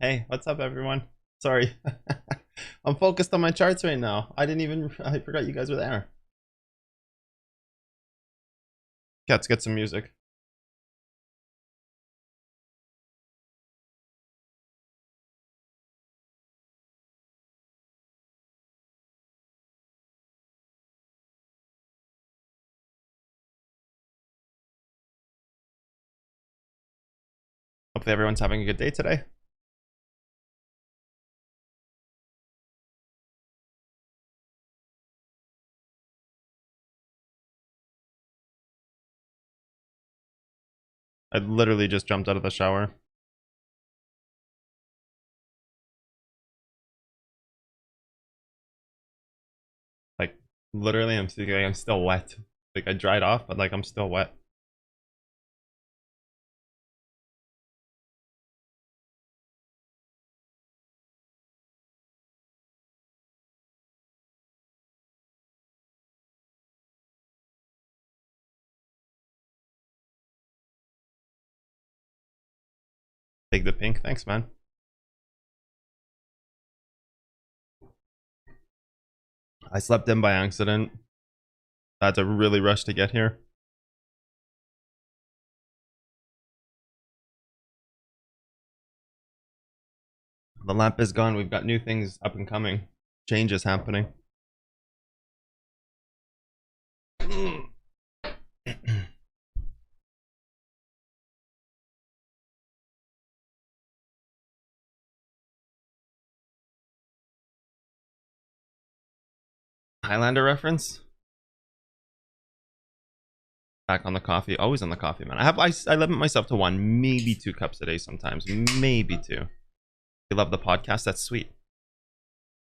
Hey, what's up, everyone? Sorry, I'm focused on my charts right now. I forgot you guys were there. Yeah, let's get some music. Hopefully, everyone's having a good day today. I literally just jumped out of the shower. Like, literally, I'm still wet. Like, I dried off, but like, I'm still wet. Take the pink. Thanks, man. I slept in by accident. I had to really rush to get here. The lamp is gone. We've got new things up and coming. Change is happening. Highlander reference? Back on the coffee. Always on the coffee, man. I limit myself to one, maybe 2 cups a day sometimes. Maybe 2. You love the podcast? That's sweet.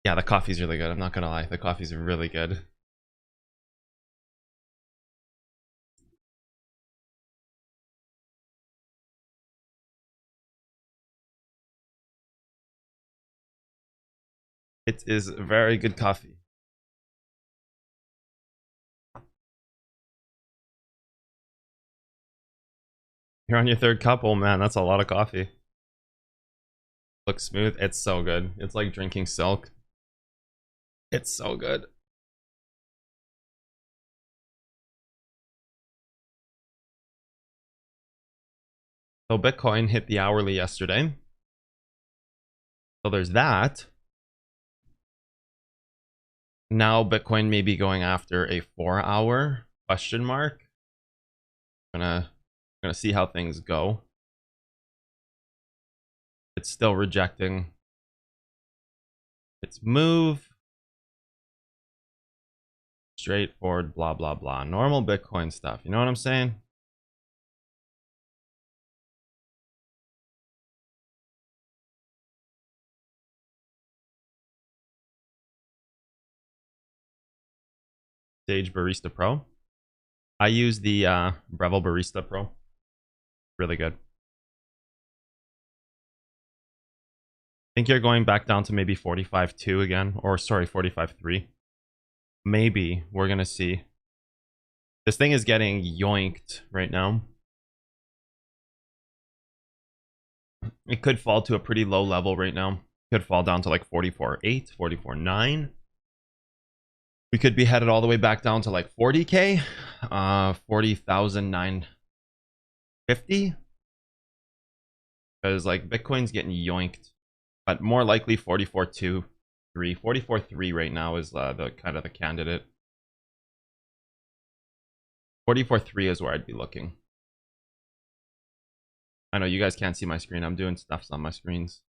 Yeah, the coffee's really good. I'm not gonna lie. The coffee's really good. It is very good coffee. You're on your 3rd cup? Oh man, that's a lot of coffee. Looks smooth. It's so good. It's like drinking silk. It's so good. So Bitcoin hit the hourly yesterday. So there's that. Now Bitcoin may be going after a 4-hour question mark. Gonna see how things go. It's still rejecting its move. Straightforward, blah blah blah. Normal Bitcoin stuff. You know what I'm saying? Sage Barista Pro. I use the Breville Barista Pro. Really good. I think you're going back down to maybe 45.2 again, or sorry, 45.3. Maybe we're gonna see. This thing is getting yoinked right now. It could fall to a pretty low level right now. Could fall down to like 44.8, 44.9. We could be headed all the way back down to like 40k, 40,950. Because like Bitcoin's getting yoinked, but more likely 44.2, 3, 44.3 right now is the kind of the candidate. 44.3 is where I'd be looking. I know you guys can't see my screen. I'm doing stuffs on my screens.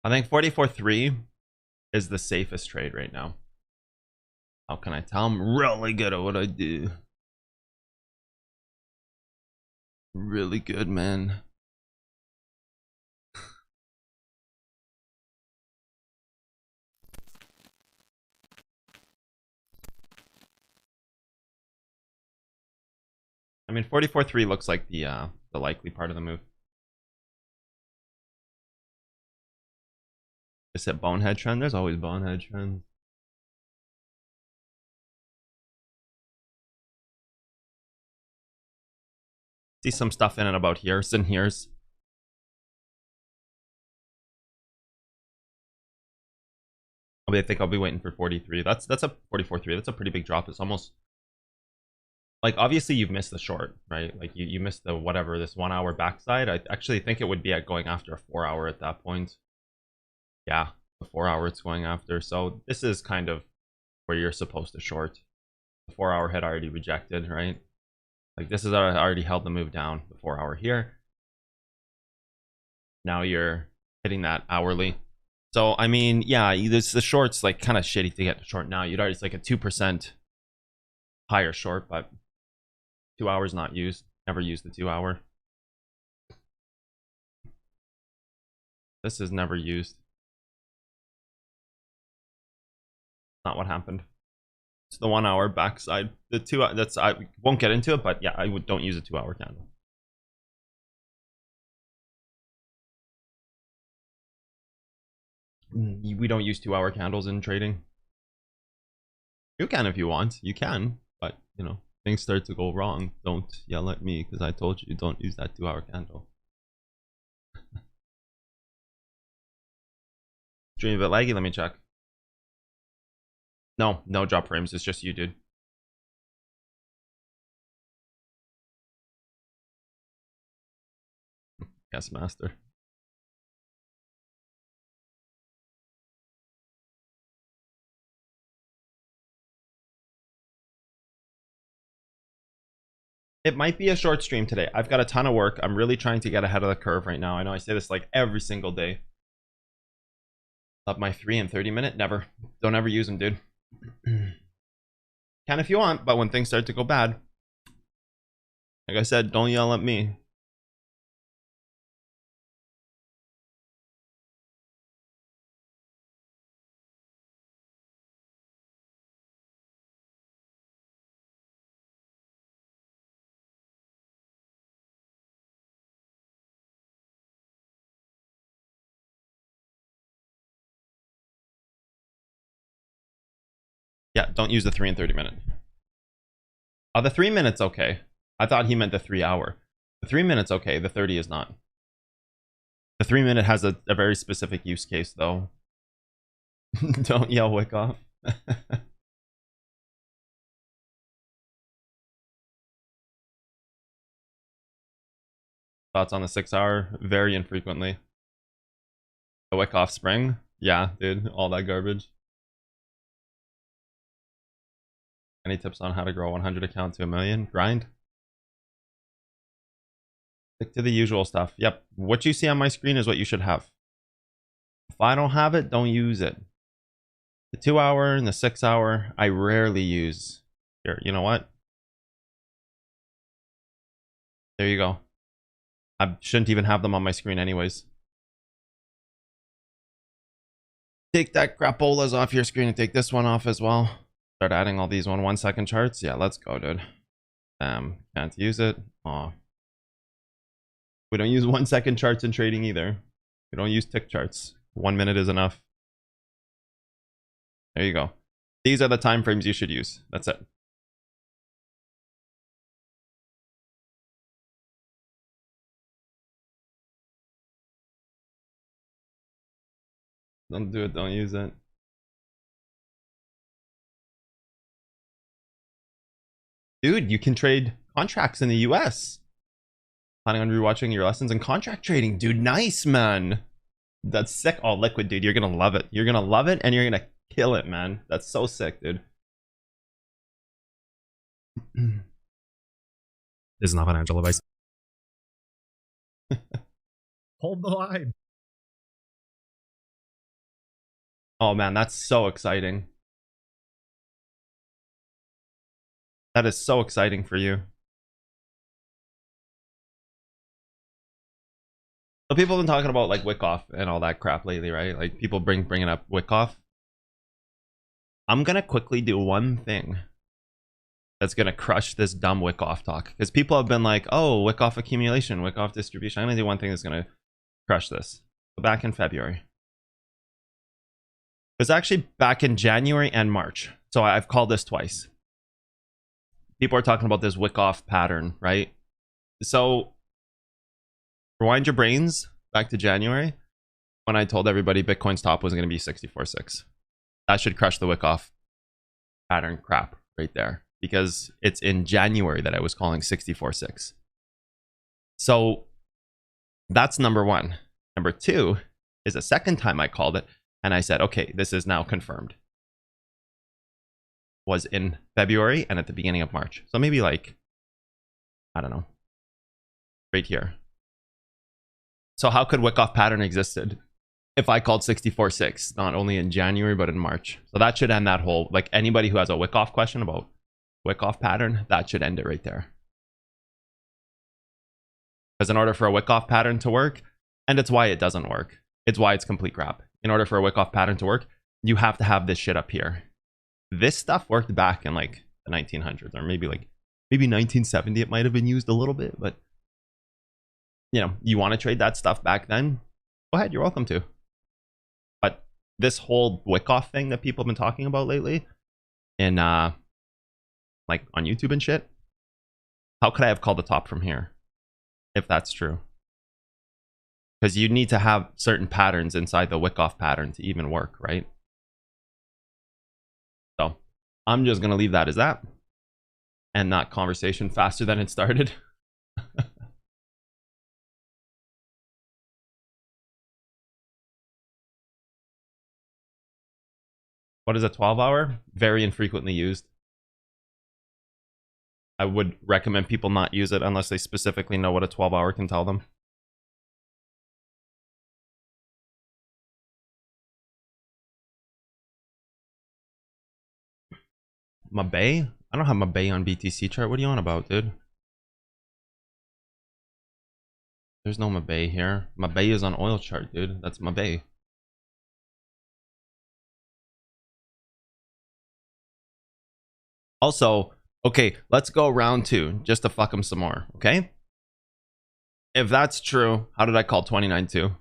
I think 44.3 is the safest trade right now. How can I tell? I'm really good at what I do. Really good, man. I mean, 44.3 looks like the likely part of the move. Is it bonehead trend? There's always bonehead trends. See some stuff in and about here's and here's. I think I'll be waiting for 43. That's a 44.3. That's a pretty big drop. It's almost like, obviously you've missed the short, right? Like you missed the whatever, this 1 hour backside. I actually think it would be at going after a 4 hour at that point. Yeah, the 4 hour it's going after. So this is kind of where you're supposed to short. The 4 hour had already rejected, right? Like this has already held the move down, the 4 hour here. Now you're hitting that hourly. So I mean, yeah, this the short's like kind of shitty to get to short now. You'd already, it's like a 2% higher short, but 2 hours not used. Never used the 2 hour. This is never used. Not what happened. It's the 1 hour backside. The 2 that's, I won't get into it, but yeah, I don't use a 2 hour candle. We don't use 2 hour candles in trading. You can if you want. You can, but you know, things start to go wrong. Don't yell at me because I told you don't use that 2 hour candle. Stream a bit laggy. Let me check. No drop frames. It's just you, dude. Yes, master. It might be a short stream today. I've got a ton of work. I'm really trying to get ahead of the curve right now. I know I say this like every single day. Love my 3 and 30 minute. Never. Don't ever use them, dude. Can if you want, but when things start to go bad, like I said, don't yell at me. Yeah, don't use the 3 and 30 minute. Oh, the 3 minutes okay. I thought he meant the 3 hour. The 3 minutes okay. The 30 is not. The 3 minute has a very specific use case though. Don't yell wick off. Thoughts on the 6 hour? Very infrequently. The wick off spring? Yeah, dude. All that garbage. Any tips on how to grow 100 account to 1 million? Grind? Stick to the usual stuff. Yep. What you see on my screen is what you should have. If I don't have it, don't use it. The 2 hour and the 6 hour, I rarely use. Here, you know what? There you go. I shouldn't even have them on my screen anyways. Take that crapolas off your screen and take this one off as well. Start adding all these 1 second charts. Yeah, let's go, dude. Can't use it. Aw. We don't use 1 second charts in trading either. We don't use tick charts. 1 minute is enough. There you go. These are the time frames you should use. That's it. Don't do it. Don't use it. Dude, you can trade contracts in the US. Planning on rewatching your lessons in contract trading. Dude, nice, man. That's sick. Oh, liquid, dude. You're going to love it. You're going to love it and you're going to kill it, man. That's so sick, dude. This is not financial advice. Hold the line. Oh, man. That's so exciting. That is so exciting for you. So people have been talking about like Wickoff and all that crap lately, right? Like people bringing up Wickoff. I'm gonna quickly do one thing that's gonna crush this dumb Wickoff talk, because people have been like, "Oh, Wickoff accumulation, Wickoff distribution." I'm gonna do one thing that's gonna crush this. So back in February, it was actually back in January and March. So I've called this twice. People are talking about this Wickoff pattern, right? So rewind your brains back to January when I told everybody Bitcoin's top was going to be 64.6. That should crush the wick off pattern crap right there, because it's in January that I was calling 64.6. So that's number one. Number two is the second time I called it and I said, okay, this is now confirmed. Was in February and at the beginning of March. So maybe like, I don't know, right here. So how could wick off pattern existed if I called 64.6, not only in January, but in March? So that should end that whole, like anybody who has a wick off question about wick off pattern, that should end it right there. Because in order for a wick off pattern to work, and it's why it doesn't work, it's why it's complete crap. In order for a wick off pattern to work, you have to have this shit up here. This stuff worked back in like the 1900s, or maybe 1970. It might have been used a little bit, but you know, you want to trade that stuff back then, go ahead, you're welcome to. But this whole wick off thing that people have been talking about lately in like on YouTube and shit, how could I have called the top from here if that's true? Because you need to have certain patterns inside the wick off pattern to even work, right? So I'm just gonna leave that as that, and that conversation faster than it started. What is a 12-hour? Very infrequently used. I would recommend people not use it unless they specifically know what a 12-hour can tell them. Mabay? I don't have Mabay on BTC chart. What are you on about, dude? There's no Mabay here. Mabay is on oil chart, dude. That's Mabay. Also, okay, let's go round two just to fuck them some more, okay? If that's true, how did I call 29.2?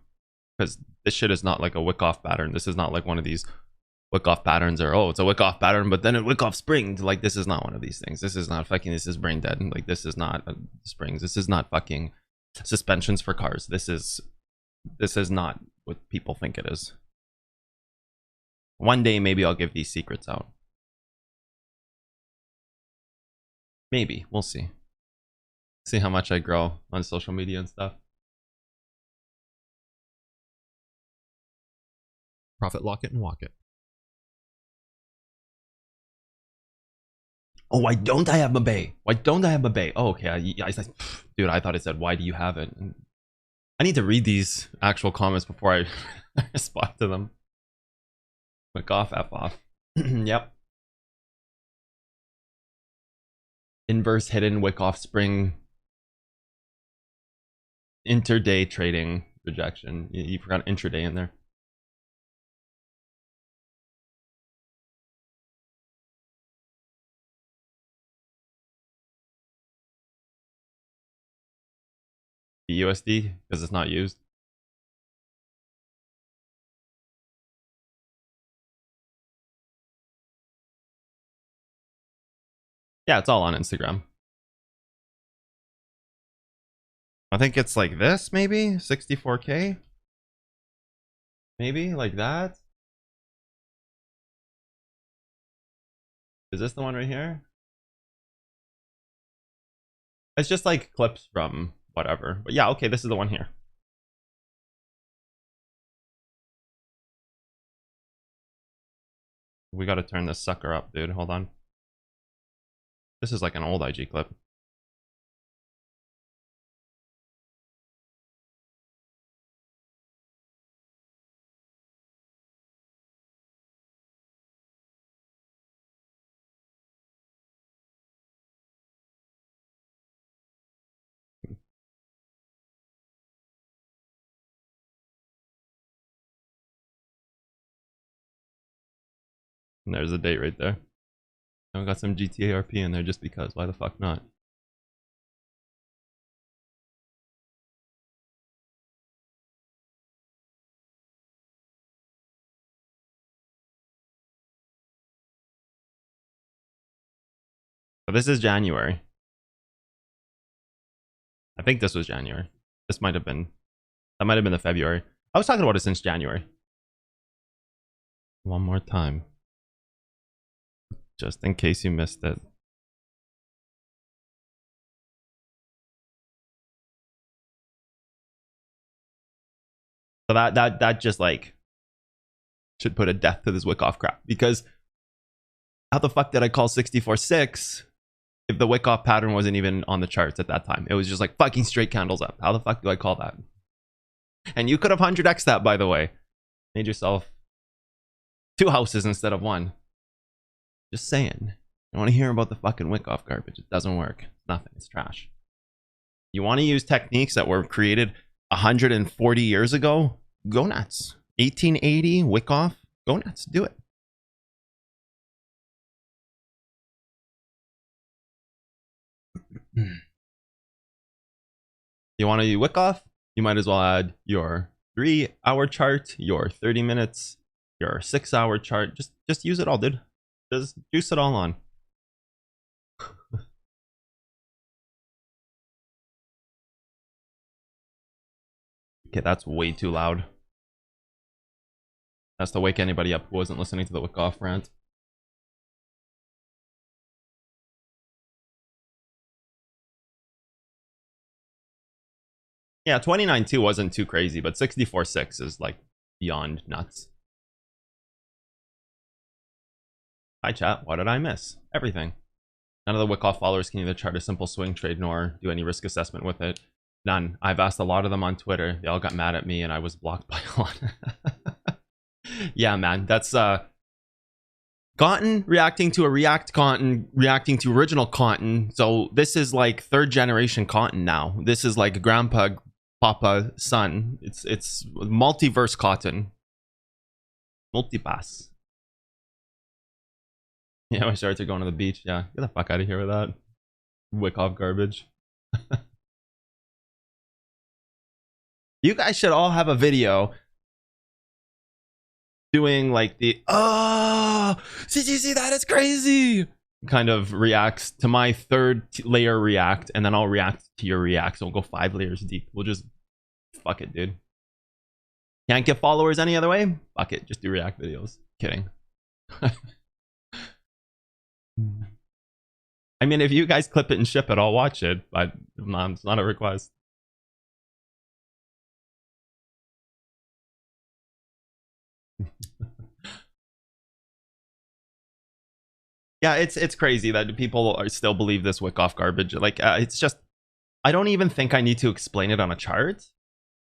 Because this shit is not like a wick off pattern. This is not like one of these wick off patterns, or oh, it's a wick off pattern, but then it wick off springs. Like, this is not one of these things. This is not fucking, this is brain dead. Like, this is not springs. This is not fucking suspensions for cars. This is not what people think it is. One day, maybe I'll give these secrets out. Maybe. We'll see. See how much I grow on social media and stuff. Profit lock it and walk it. Oh, why don't I have Mabay? Why don't I have Mabay? Oh, okay. Dude, I thought it said, why do you have it? I need to read these actual comments before I respond to them. Wick off, F off. Yep. Inverse hidden wick off spring. Interday trading rejection. You forgot intraday in there. The USD because it's not used. Yeah, it's all on Instagram. I think it's like this, maybe 64K. Maybe like that. Is this the one right here? It's just like clips from whatever. But yeah, okay, this is the one here. We gotta turn this sucker up, dude. Hold on. This is like an old IG clip. And there's the date right there. And we got some GTA RP in there just because. Why the fuck not? But this is January. I think this was January. This might have been, that might have been the February. I was talking about it since January. One more time. Just in case you missed it. So that just like should put a death to this wick off crap, because how the fuck did I call 64.6 if the wick off pattern wasn't even on the charts at that time? It was just like fucking straight candles up. How the fuck do I call that? And you could have 100x that, by the way. Made yourself 2 houses instead of 1. Just saying. You want to hear about the fucking wick off garbage? It doesn't work. It's nothing. It's trash. You want to use techniques that were created 140 years ago? Go nuts. 1880 wick off? Go nuts. Do it. You want to use wick off? You might as well add your 3-hour chart, your 30 minutes, your 6-hour chart. Just use it all, dude. Just juice it all on. Okay, that's way too loud. That's to wake anybody up who wasn't listening to the wick off rant. Yeah, 29.2 wasn't too crazy, but 64.6 is like beyond nuts. Hi chat, what did I miss? Everything. None of the wick off followers can either chart a simple swing trade nor do any risk assessment with it. None. I've asked a lot of them on Twitter. They all got mad at me and I was blocked by a lot. Yeah, man, that's Cotton reacting to a React Cotton reacting to original Cotton. So this is like 3rd generation Cotton now. This is like grandpa, papa, son. It's multiverse Cotton. Multipass. Yeah, my shorts are going to the beach. Yeah, get the fuck out of here with that. Wick off garbage. You guys should all have a video doing like the see that is crazy kind of reacts to my 3rd layer react, and then I'll react to your react. So we'll go 5 layers deep. We'll just fuck it, dude. Can't get followers any other way? Fuck it, just do react videos. Kidding. I mean, if you guys clip it and ship it, I'll watch it, but it's not a request. Yeah, it's crazy that people still believe this wick off garbage. Like, it's just, I don't even think I need to explain it on a chart.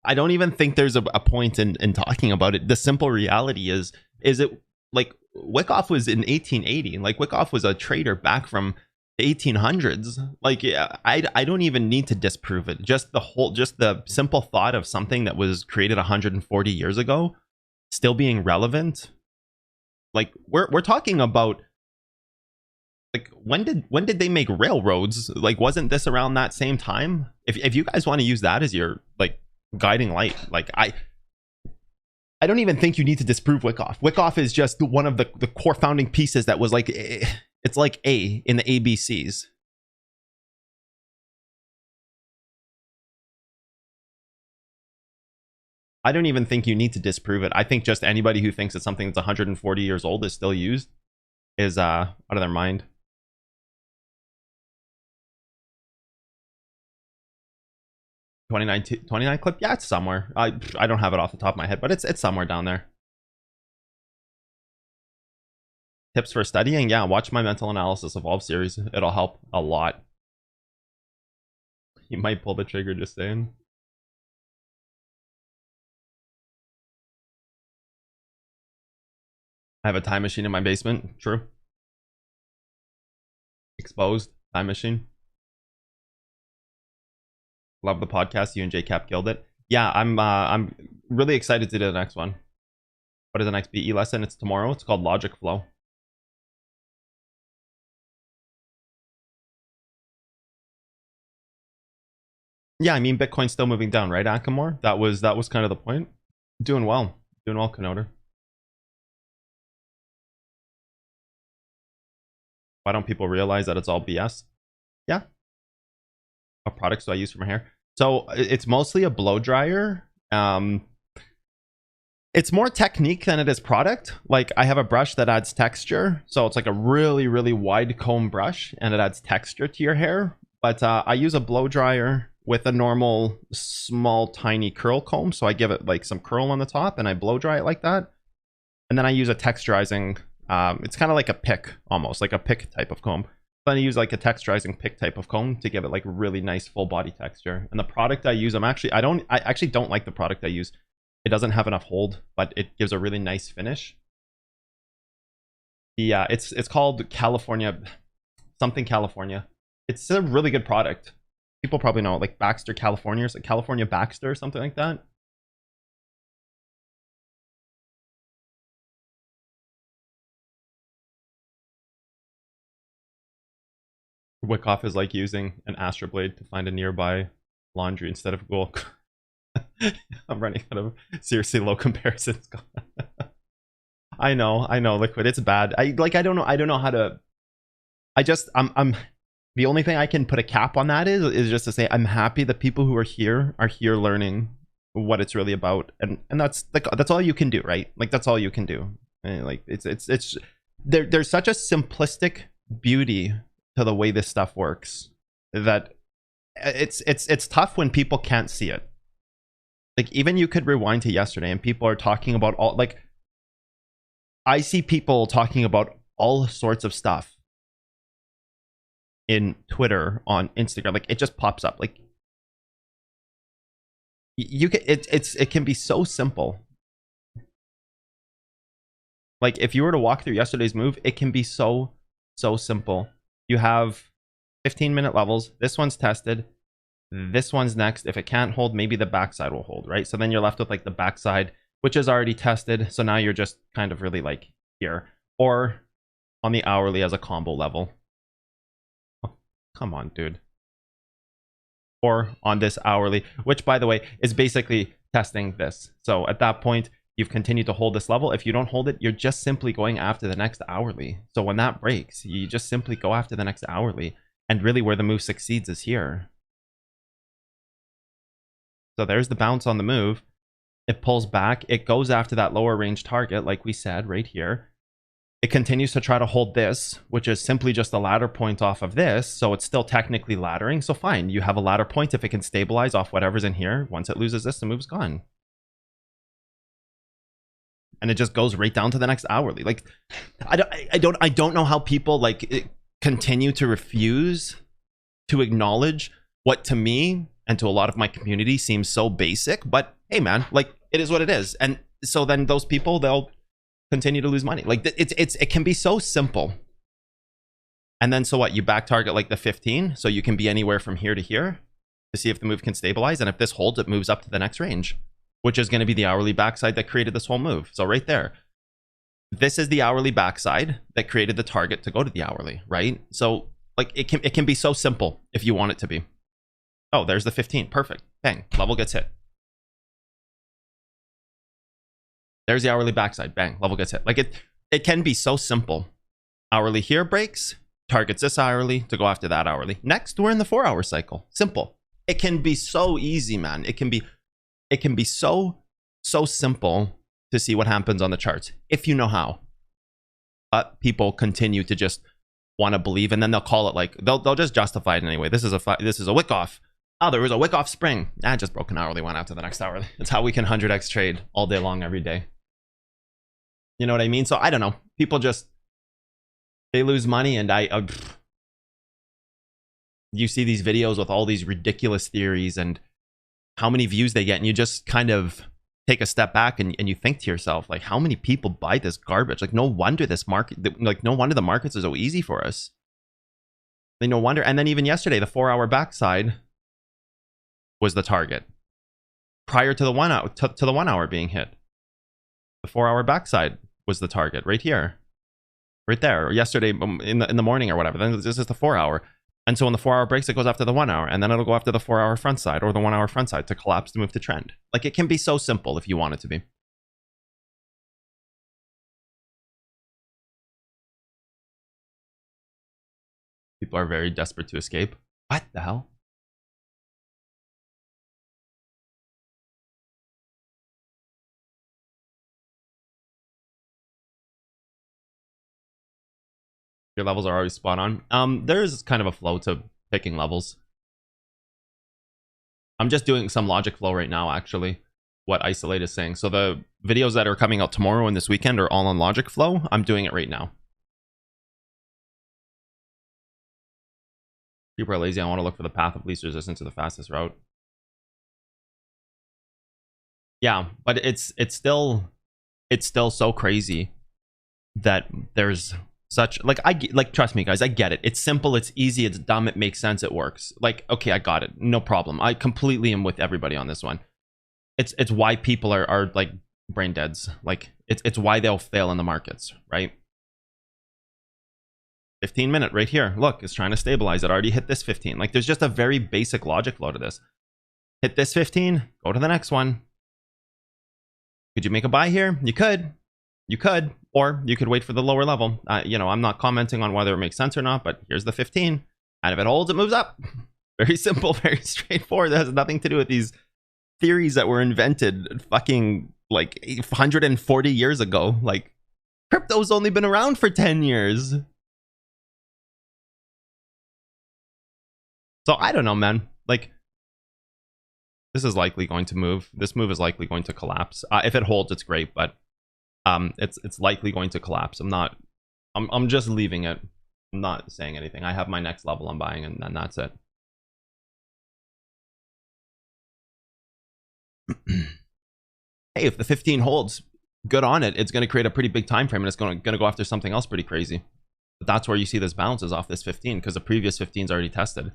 I don't even think there's a point in talking about it. The simple reality is it like Wickoff was in 1880. Like Wickoff was a trader back from the 1800s. Like, yeah, I don't even need to disprove it. Just the simple thought of something that was created 140 years ago still being relevant. Like we're talking about, like, when did they make railroads? Like, wasn't this around that same time? If you guys want to use that as your like guiding light, like I don't even think you need to disprove Wickoff. Wickoff is just one of the core founding pieces that was like, it's like A in the ABCs. I don't even think you need to disprove it. I think just anybody who thinks that something that's 140 years old is still used is out of their mind. '29 clip, yeah, it's somewhere. I don't have it off the top of my head, but it's somewhere down there. Tips for studying, yeah, watch my mental analysis evolve series. It'll help a lot. You might pull the trigger, just saying. I have a time machine in my basement. True. Exposed time machine. Love the podcast. You and JCap killed it. Yeah, I'm really excited to do the next one. What is the next BE lesson? It's tomorrow. It's called Logic Flow. Yeah, I mean, Bitcoin's still moving down, right, Akamore? That was kind of the point. Doing well, Kanoder. Why don't people realize that it's all BS? Yeah. What products do I use for my hair? So it's mostly a blow dryer. It's more technique than it is product. Like I have a brush that adds texture. So it's like a really, really wide comb brush and it adds texture to your hair. But I use a blow dryer with a normal small tiny curl comb. So I give it like some curl on the top and I blow dry it like that. And then I use a texturizing, it's kind of like a pick almost, like a pick type of comb. Then I use like a texturizing pick type of comb to give it like really nice full body texture. And the product I use, I actually don't like the product I use. It doesn't have enough hold, but it gives a really nice finish. Yeah, it's called California, something California. It's a really good product. People probably know it, like Baxter California, or like California Baxter or something like that. Wickoff is like using an Astro Blade to find a nearby laundry instead of Google. I'm running out of seriously low comparisons. I know, Liquid. It's bad. I don't know how to. I'm. The only thing I can put a cap on that is just to say I'm happy that people who are here learning what it's really about, and that's like that's all you can do, right? Like that's all you can do. And like it's there's such a simplistic beauty to the way this stuff works that it's tough when people can't see it. Like even you could rewind to yesterday and people are talking about all, like I see people talking about all sorts of stuff in Twitter, on Instagram, like it just pops up. Like you can, it can be so simple. Like if you were to walk through yesterday's move, it can be so simple. You have 15-minute levels. This one's tested. This one's next. If it can't hold, maybe the backside will hold, right? So then you're left with like the backside, which is already tested. So now you're just kind of really like here, or on the hourly as a combo level. Oh, come on, dude. Or on this hourly, which by the way is basically testing this. So at that point, you've continued to hold this level. If you don't hold it, you're just simply going after the next hourly. So when that breaks, you just simply go after the next hourly. And really where the move succeeds is here. So there's the bounce on the move. It pulls back. It goes after that lower range target, like we said right here. It continues to try to hold this, which is simply just a ladder point off of this. So it's still technically laddering. So fine, you have a ladder point if it can stabilize off whatever's in here. Once it loses this, the move's gone. And it just goes right down to the next hourly. Like, I don't know how people like continue to refuse to acknowledge what to me and to a lot of my community seems so basic, but hey man, like it is what it is. And so then those people, they'll continue to lose money. Like it can be so simple. And then so what, you back target like the 15, so you can be anywhere from here to here to see if the move can stabilize. And if this holds, it moves up to the next range, which is going to be the hourly backside that created this whole move. So right there, this is the hourly backside that created the target to go to the hourly, right? So like it can be so simple if you want it to be. Oh, there's the 15. Perfect. Bang. Level gets hit. There's the hourly backside. Bang. Level gets hit. Like it can be so simple. Hourly here breaks. Targets this hourly to go after that hourly. Next, we're in the 4-hour cycle. Simple. It can be so easy, man. It can be so simple to see what happens on the charts if you know how. But people continue to just want to believe, and then they'll call it like they'll just justify it anyway. This is a wick off. Oh, there was a wick off spring. Just broke an hourly, went out to the next hourly. It's how we can 100x trade all day long, every day. You know what I mean? So I don't know. People just, they lose money, and you see these videos with all these ridiculous theories and how many views they get, and you just kind of take a step back and you think to yourself, like, how many people buy this garbage? Like, no wonder this market, like, no wonder the markets are so easy for us. Like, no wonder. And then even yesterday, the 4-hour backside was the target prior to the 1 hour to the 1 hour being hit. The 4-hour backside was the target right here, right there. Or yesterday in the morning or whatever. Then this is the 4-hour. And so when the 4-hour breaks, it goes after the 1 hour, and then it'll go after the 4-hour front side or the 1 hour front side to collapse to move to trend. Like, it can be so simple if you want it to be. People are very desperate to escape. What the hell? Your levels are always spot on. There's kind of a flow to picking levels. I'm just doing some logic flow right now, actually, what Isolate is saying. So the videos that are coming out tomorrow and this weekend are all on logic flow. I'm doing it right now. People are lazy. I want to look for the path of least resistance to the fastest route. Yeah, but it's still so crazy that there's such like trust me guys, I get it. It's simple, it's easy, it's dumb, it makes sense, it works. Like, okay, I got it, no problem. I completely am with everybody on this one. It's why people are like brain deads. Like it's why they'll fail in the markets, right? 15-minute right here, look, it's trying to stabilize. It already hit this 15. Like, there's just a very basic logic flow to this. Hit this 15, go to the next one. Could you make a buy here? You could, or you could wait for the lower level. You know, I'm not commenting on whether it makes sense or not, but here's the 15, and if it holds, it moves up. Very simple, very straightforward. That has nothing to do with these theories that were invented fucking like 140 years ago. Like, crypto's only been around for 10 years. So I don't know, man. Like, this is likely going to move. This move is likely going to collapse. If it holds, it's great, but it's likely going to collapse. I'm just leaving it. I'm not saying anything. I have my next level I'm buying, and then that's it. Hey, if the 15 holds, good on it. It's going to create a pretty big time frame, and it's going to go after something else pretty crazy. But that's where you see this bounce is off this 15, because the previous 15's already tested.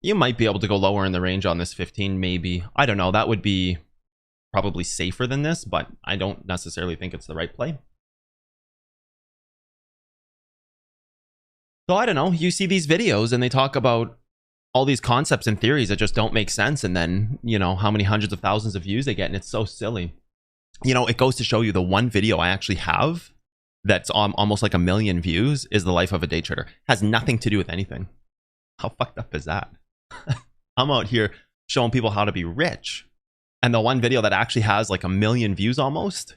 You might be able to go lower in the range on this 15, maybe. I don't know. That would be probably safer than this, but I don't necessarily think it's the right play. So I don't know. You see these videos and they talk about all these concepts and theories that just don't make sense, and then, you know, how many hundreds of thousands of views they get, and it's so silly. You know, it goes to show you the one video I actually have that's almost like 1 million views is the life of a day trader. Has nothing to do with anything. How fucked up is that? I'm out here showing people how to be rich, and the one video that actually has like 1 million views almost,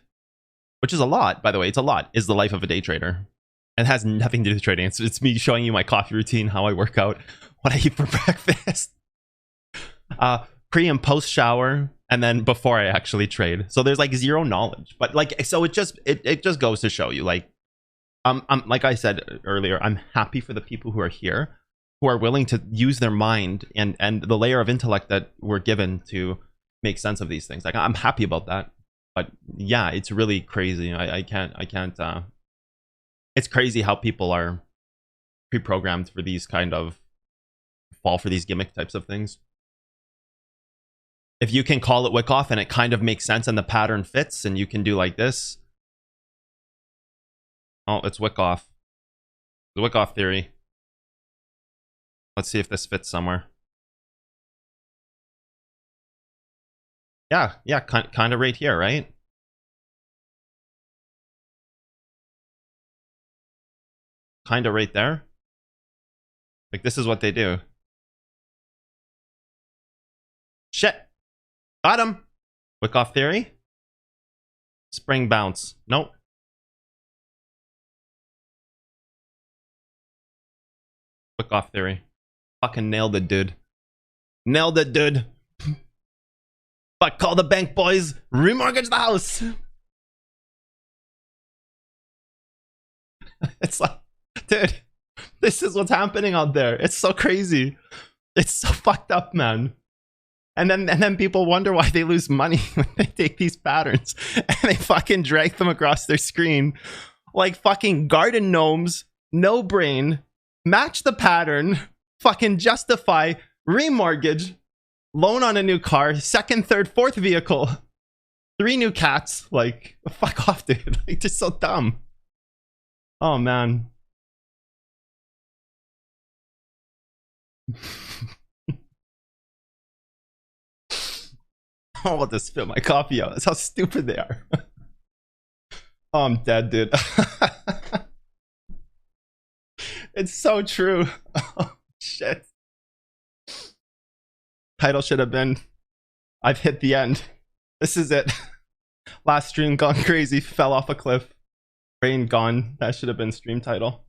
which is a lot, by the way, it's a lot, is the life of a day trader. And has nothing to do with trading. It's me showing you my coffee routine, how I work out, what I eat for breakfast, pre and post shower, and then before I actually trade. So there's like zero knowledge, but like, so it just goes to show you, like, I'm like I said earlier, I'm happy for the people who are here, who are willing to use their mind and the layer of intellect that we're given to make sense of these things. Like, I'm happy about that. But yeah, it's really crazy. I can't it's crazy how people are pre-programmed for these kind of fall for these gimmick types of things. If you can call it wick off and it kind of makes sense and the pattern fits, and you can do like this. Oh, it's wick off. The wick off theory. Let's see if this fits somewhere. Yeah, kind of right here, right? Kind of right there. Like, this is what they do. Shit. Got him. Wick off theory. Spring bounce. Nope. Wick off theory. Fucking nailed it, dude. Nailed it, dude. Fuck, call the bank, boys. Remortgage the house. It's like, dude, this is what's happening out there. It's so crazy. It's so fucked up, man. And then people wonder why they lose money when they take these patterns and they fucking drag them across their screen like fucking garden gnomes. No brain. Match the pattern. Fucking justify. Remortgage. Loan on a new car. Second, third, fourth vehicle. 3 new cats. Like, fuck off, dude. Like, just so dumb. Oh, man. Oh, I'll just spit my coffee out. That's how stupid they are. Oh, I'm dead, dude. It's so true. Oh, shit. Title should have been, I've hit the end. This is it. Last stream gone crazy. Fell off a cliff. Brain gone. That should have been stream title.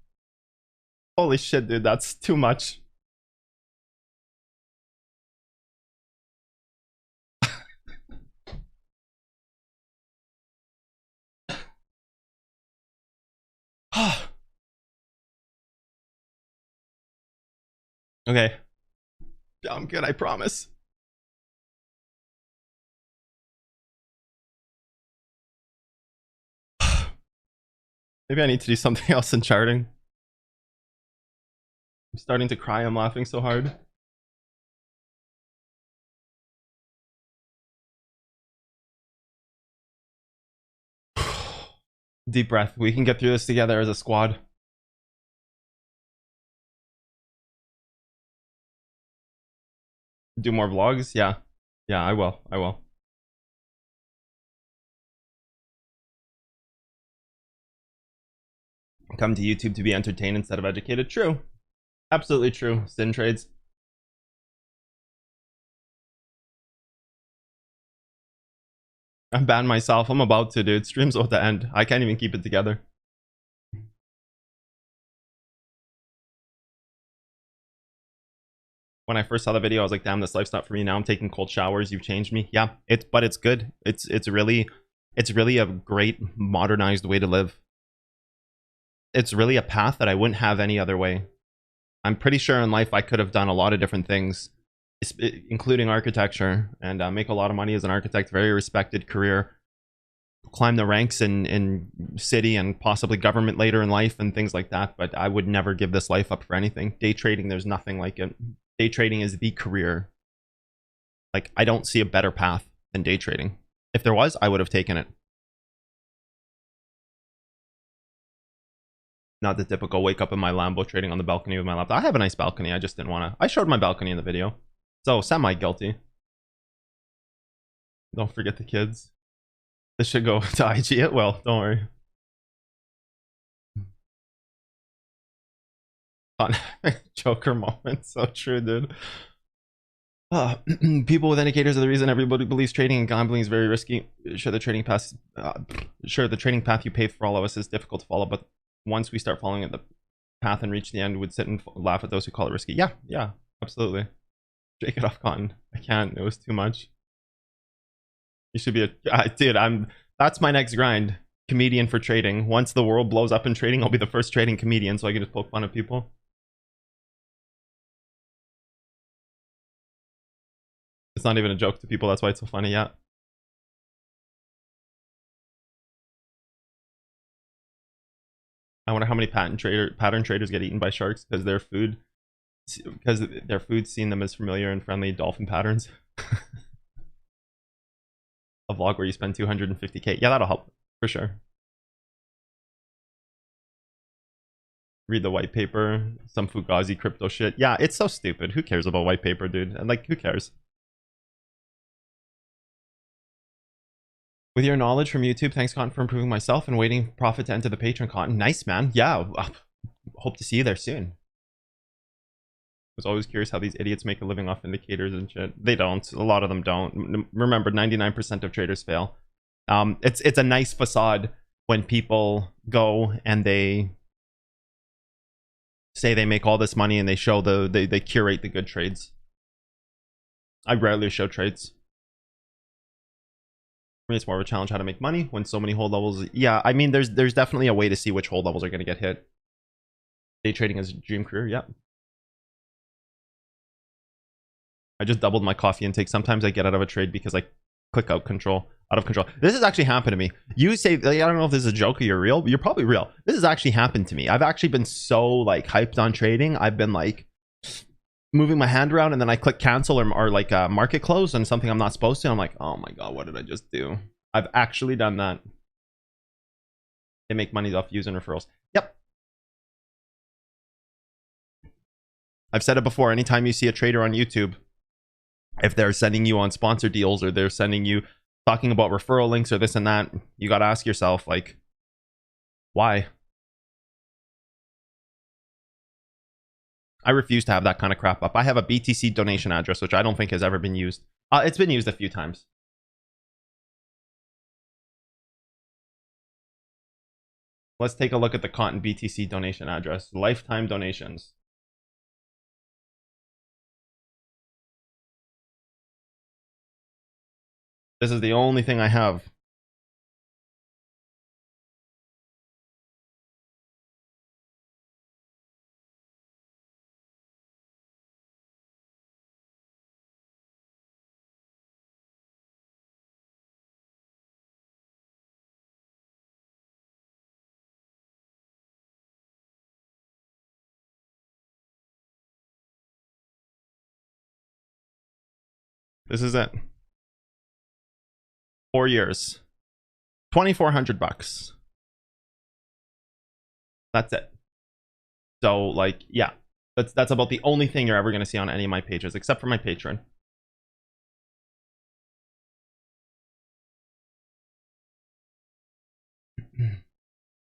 Holy shit, dude, that's too much. Okay. Yeah, I'm good, I promise. Maybe I need to do something else in charting. I'm starting to cry, I'm laughing so hard. Deep breath. We can get through this together as a squad. Do more vlogs? Yeah. Yeah, I will. I will. Come to YouTube to be entertained instead of educated. True. Absolutely true. Sin trades. I'm banned myself. I'm about to, dude. Stream's about to end. I can't even keep it together. When I first saw the video, I was like, damn, this life's not for me. Now I'm taking cold showers. You've changed me. Yeah, but it's good. It's really a great modernized way to live. It's really a path that I wouldn't have any other way. I'm pretty sure in life I could have done a lot of different things, including architecture, and make a lot of money as an architect. Very respected career. Climb the ranks in city and possibly government later in life and things like that. But I would never give this life up for anything. Day trading, there's nothing like it. Day trading is the career. Like, I don't see a better path than day trading. If there was, I would have taken it. Not the typical wake up in my Lambo trading on the balcony with my laptop. I have a nice balcony. I just didn't want to. I showed my balcony in the video. So, semi-guilty. Don't forget the kids. This should go to IG. It will. Don't worry. Joker moment. So true, dude. People with indicators are the reason everybody believes trading and gambling is very risky. Sure, the trading path you pave for all of us is difficult to follow, but once we start following the path and reach the end, would sit and laugh at those who call it risky. Yeah, absolutely. Shake it off, Cotton. I can't. It was too much. You should be a dude. That's my next grind. Comedian for trading. Once the world blows up in trading, I'll be the first trading comedian, so I can just poke fun at people. It's not even a joke to people. That's why it's so funny. Yeah. I wonder how many pattern traders get eaten by sharks because their food seen them as familiar and friendly dolphin patterns. A vlog where you spend 250k. Yeah, that'll help for sure. Read the white paper, some Fugazi crypto shit. Yeah, it's so stupid. Who cares about white paper, dude? And like, who cares? With your knowledge from YouTube, thanks, Cotton, for improving myself and waiting profit to enter the Patreon, Cotton. Nice, man. Yeah, hope to see you there soon. I was always curious how these idiots make a living off indicators and shit. They don't. A lot of them don't. Remember, 99% of traders fail. It's a nice facade when people go and they say they make all this money and they show they curate the good trades. I rarely show trades. For me, it's more of a challenge how to make money when so many hold levels. Yeah, I mean, there's definitely a way to see which hold levels are going to get hit. Day trading is a dream career. Yeah. I just doubled my coffee intake. Sometimes I get out of a trade because I click out of control. This has actually happened to me. You say, I don't know if this is a joke or you're real. You're probably real. This has actually happened to me. I've actually been so like hyped on trading. I've been like moving my hand around and then I click cancel or like market close on something I'm not supposed to. I'm like, oh my God, what did I just do? I've actually done that. They make money off views and referrals. Yep. I've said it before. Anytime you see a trader on YouTube, if they're sending you on sponsor deals or they're sending you talking about referral links or this and that, you got to ask yourself, like, why? I refuse to have that kind of crap up. I have a BTC donation address, which I don't think has ever been used. It's been used a few times. Let's take a look at the Cotton BTC donation address. Lifetime donations. This is the only thing I have. This is it. 4 years. $2,400. That's it. So like, yeah, that's about the only thing you're ever going to see on any of my pages, except for my Patreon.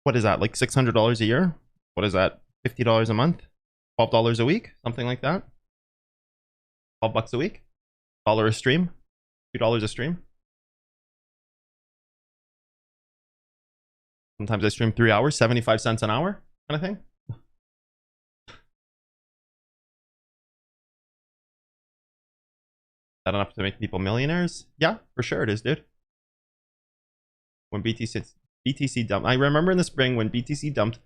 What is that? Like $600 a year? What is that? $50 a month? $12 a week? Something like that? $12 a week? $1 a stream? $2 a stream? Sometimes I stream 3 hours, 75 cents an hour, kind of thing. That enough to make people millionaires? Yeah, for sure it is, dude. When BTC dumped, I remember in the spring when BTC dumped,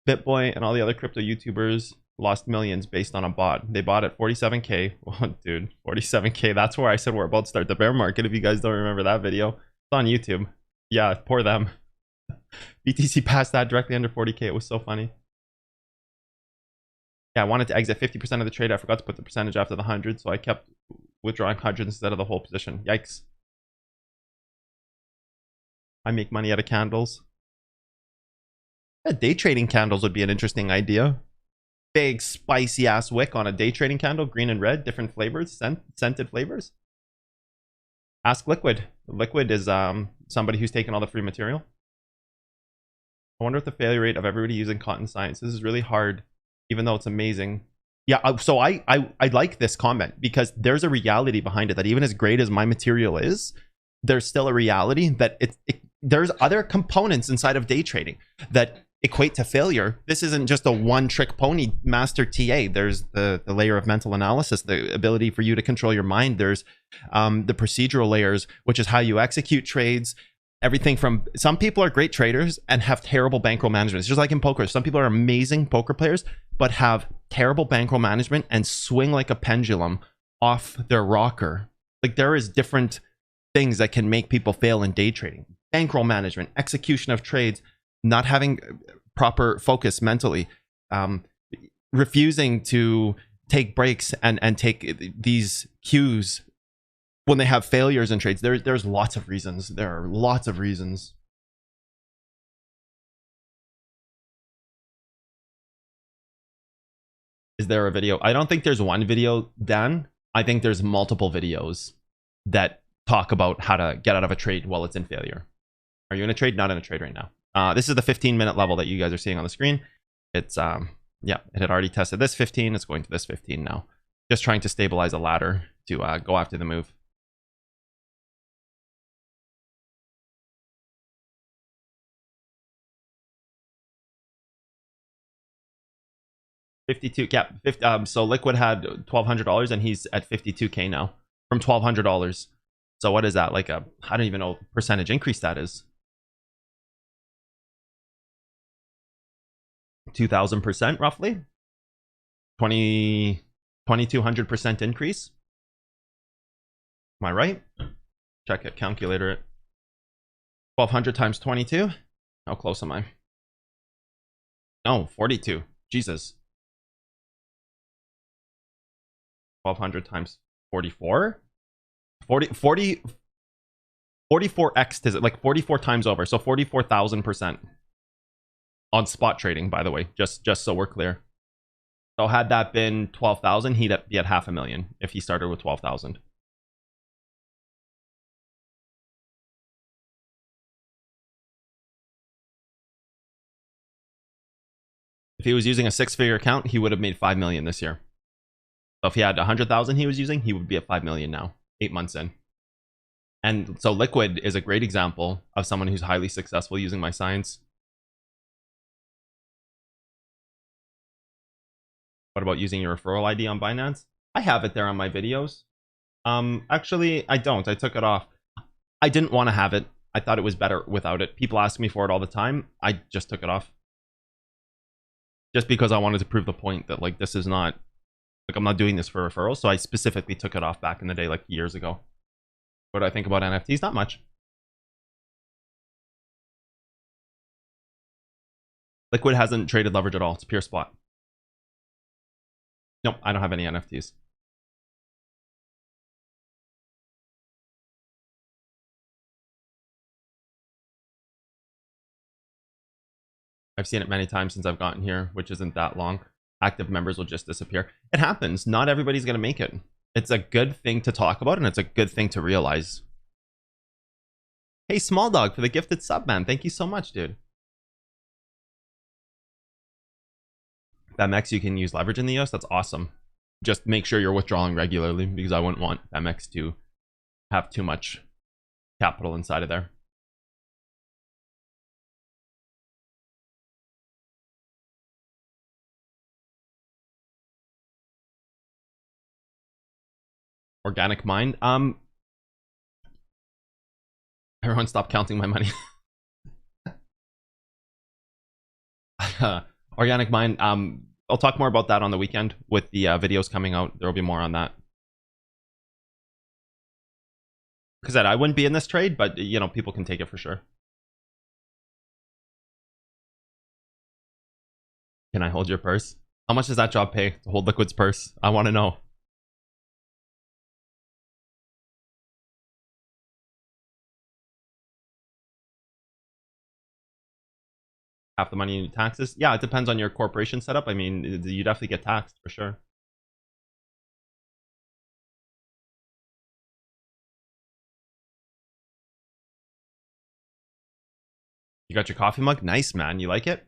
BitBoy and all the other crypto YouTubers lost millions based on a bot. They bought at 47K. Oh, dude, 47K. That's where I said we're about to start the bear market. If you guys don't remember that video, it's on YouTube. Yeah, poor them. BTC passed that directly under 40K. It was so funny. Yeah, I wanted to exit 50% of the trade. I forgot to put the percentage after the 100, so I kept withdrawing 100 instead of the whole position. Yikes. I make money out of candles. Yeah, day trading candles would be an interesting idea. Big spicy ass wick on a day trading candle, green and red, different flavors, scented flavors. Ask Liquid. Liquid is somebody who's taken all the free material. I wonder if the failure rate of everybody using cotton science. This is really hard, even though it's amazing. Yeah, so I like this comment because there's a reality behind it that even as great as my material is, there's still a reality that there's other components inside of day trading that equate to failure. This isn't just a one-trick pony master TA. There's the layer of mental analysis, the ability for you to control your mind. There's the procedural layers, which is how you execute trades. Everything from, some people are great traders and have terrible bankroll management. It's just like in poker. Some people are amazing poker players, but have terrible bankroll management and swing like a pendulum off their rocker. Like there is different things that can make people fail in day trading. Bankroll management, execution of trades, not having proper focus mentally, refusing to take breaks and take these cues when they have failures in trades. There's lots of reasons. There are lots of reasons. Is there a video? I don't think there's one video, Dan. I think there's multiple videos that talk about how to get out of a trade while it's in failure. Are you in a trade? Not in a trade right now. This is the 15-minute level that you guys are seeing on the screen. It's yeah, it had already tested this 15. It's going to this 15 now. Just trying to stabilize a ladder to go after the move. $52, yeah. So Liquid had $1,200 and he's at $52K now from $1,200. So what is that? Like I don't even know percentage increase that is. 2,000% roughly. 2,200% increase. Am I right? Check it, calculator it. 1,200 times 22. How close am I? No, 42. Jesus. 1,200 times 44. 44x is it like 44 times over, so 44,000% on spot trading, by the way, just so we're clear. So had that been 12,000, he'd be at $500,000 if he started with 12,000. If he was using a 6-figure account, he would have made 5 million this year. So if he had 100,000 he was using, he would be at 5 million now, 8 months in. And so Liquid is a great example of someone who's highly successful using my science. What about using your referral ID on Binance? I have it there on my videos. Actually, I don't. I took it off. I didn't want to have it. I thought it was better without it. People ask me for it all the time. I just took it off. Just because I wanted to prove the point that, like, this is not... Like, I'm not doing this for referrals, so I specifically took it off back in the day, like, years ago. What do I think about NFTs? Not much. Liquid hasn't traded leverage at all. It's pure spot. Nope, I don't have any NFTs. I've seen it many times since I've gotten here, which isn't that long. Active members will just disappear. It happens. Not everybody's going to make it. It's a good thing to talk about, and it's a good thing to realize. Hey, Small Dog, for the gifted sub, man. Thank you so much, dude. FMX, you can use leverage in the US. That's awesome. Just make sure you're withdrawing regularly, because I wouldn't want FMX to have too much capital inside of there. Organic Mind. Everyone stop counting my money. Organic Mind. I'll talk more about that on the weekend with the videos coming out. There will be more on that. Because I wouldn't be in this trade, but you know, people can take it for sure. Can I hold your purse? How much does that job pay to hold Liquid's purse? I want to know. Half the money in taxes? Yeah, it depends on your corporation setup. I mean, you definitely get taxed for sure. You got your coffee mug? Nice, man. You like it?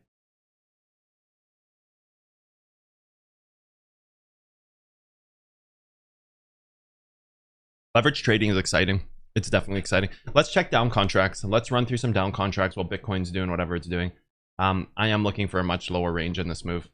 Leverage trading is exciting. It's definitely exciting. Let's check down contracts. Let's run through some down contracts while Bitcoin's doing whatever it's doing. I am looking for a much lower range in this move.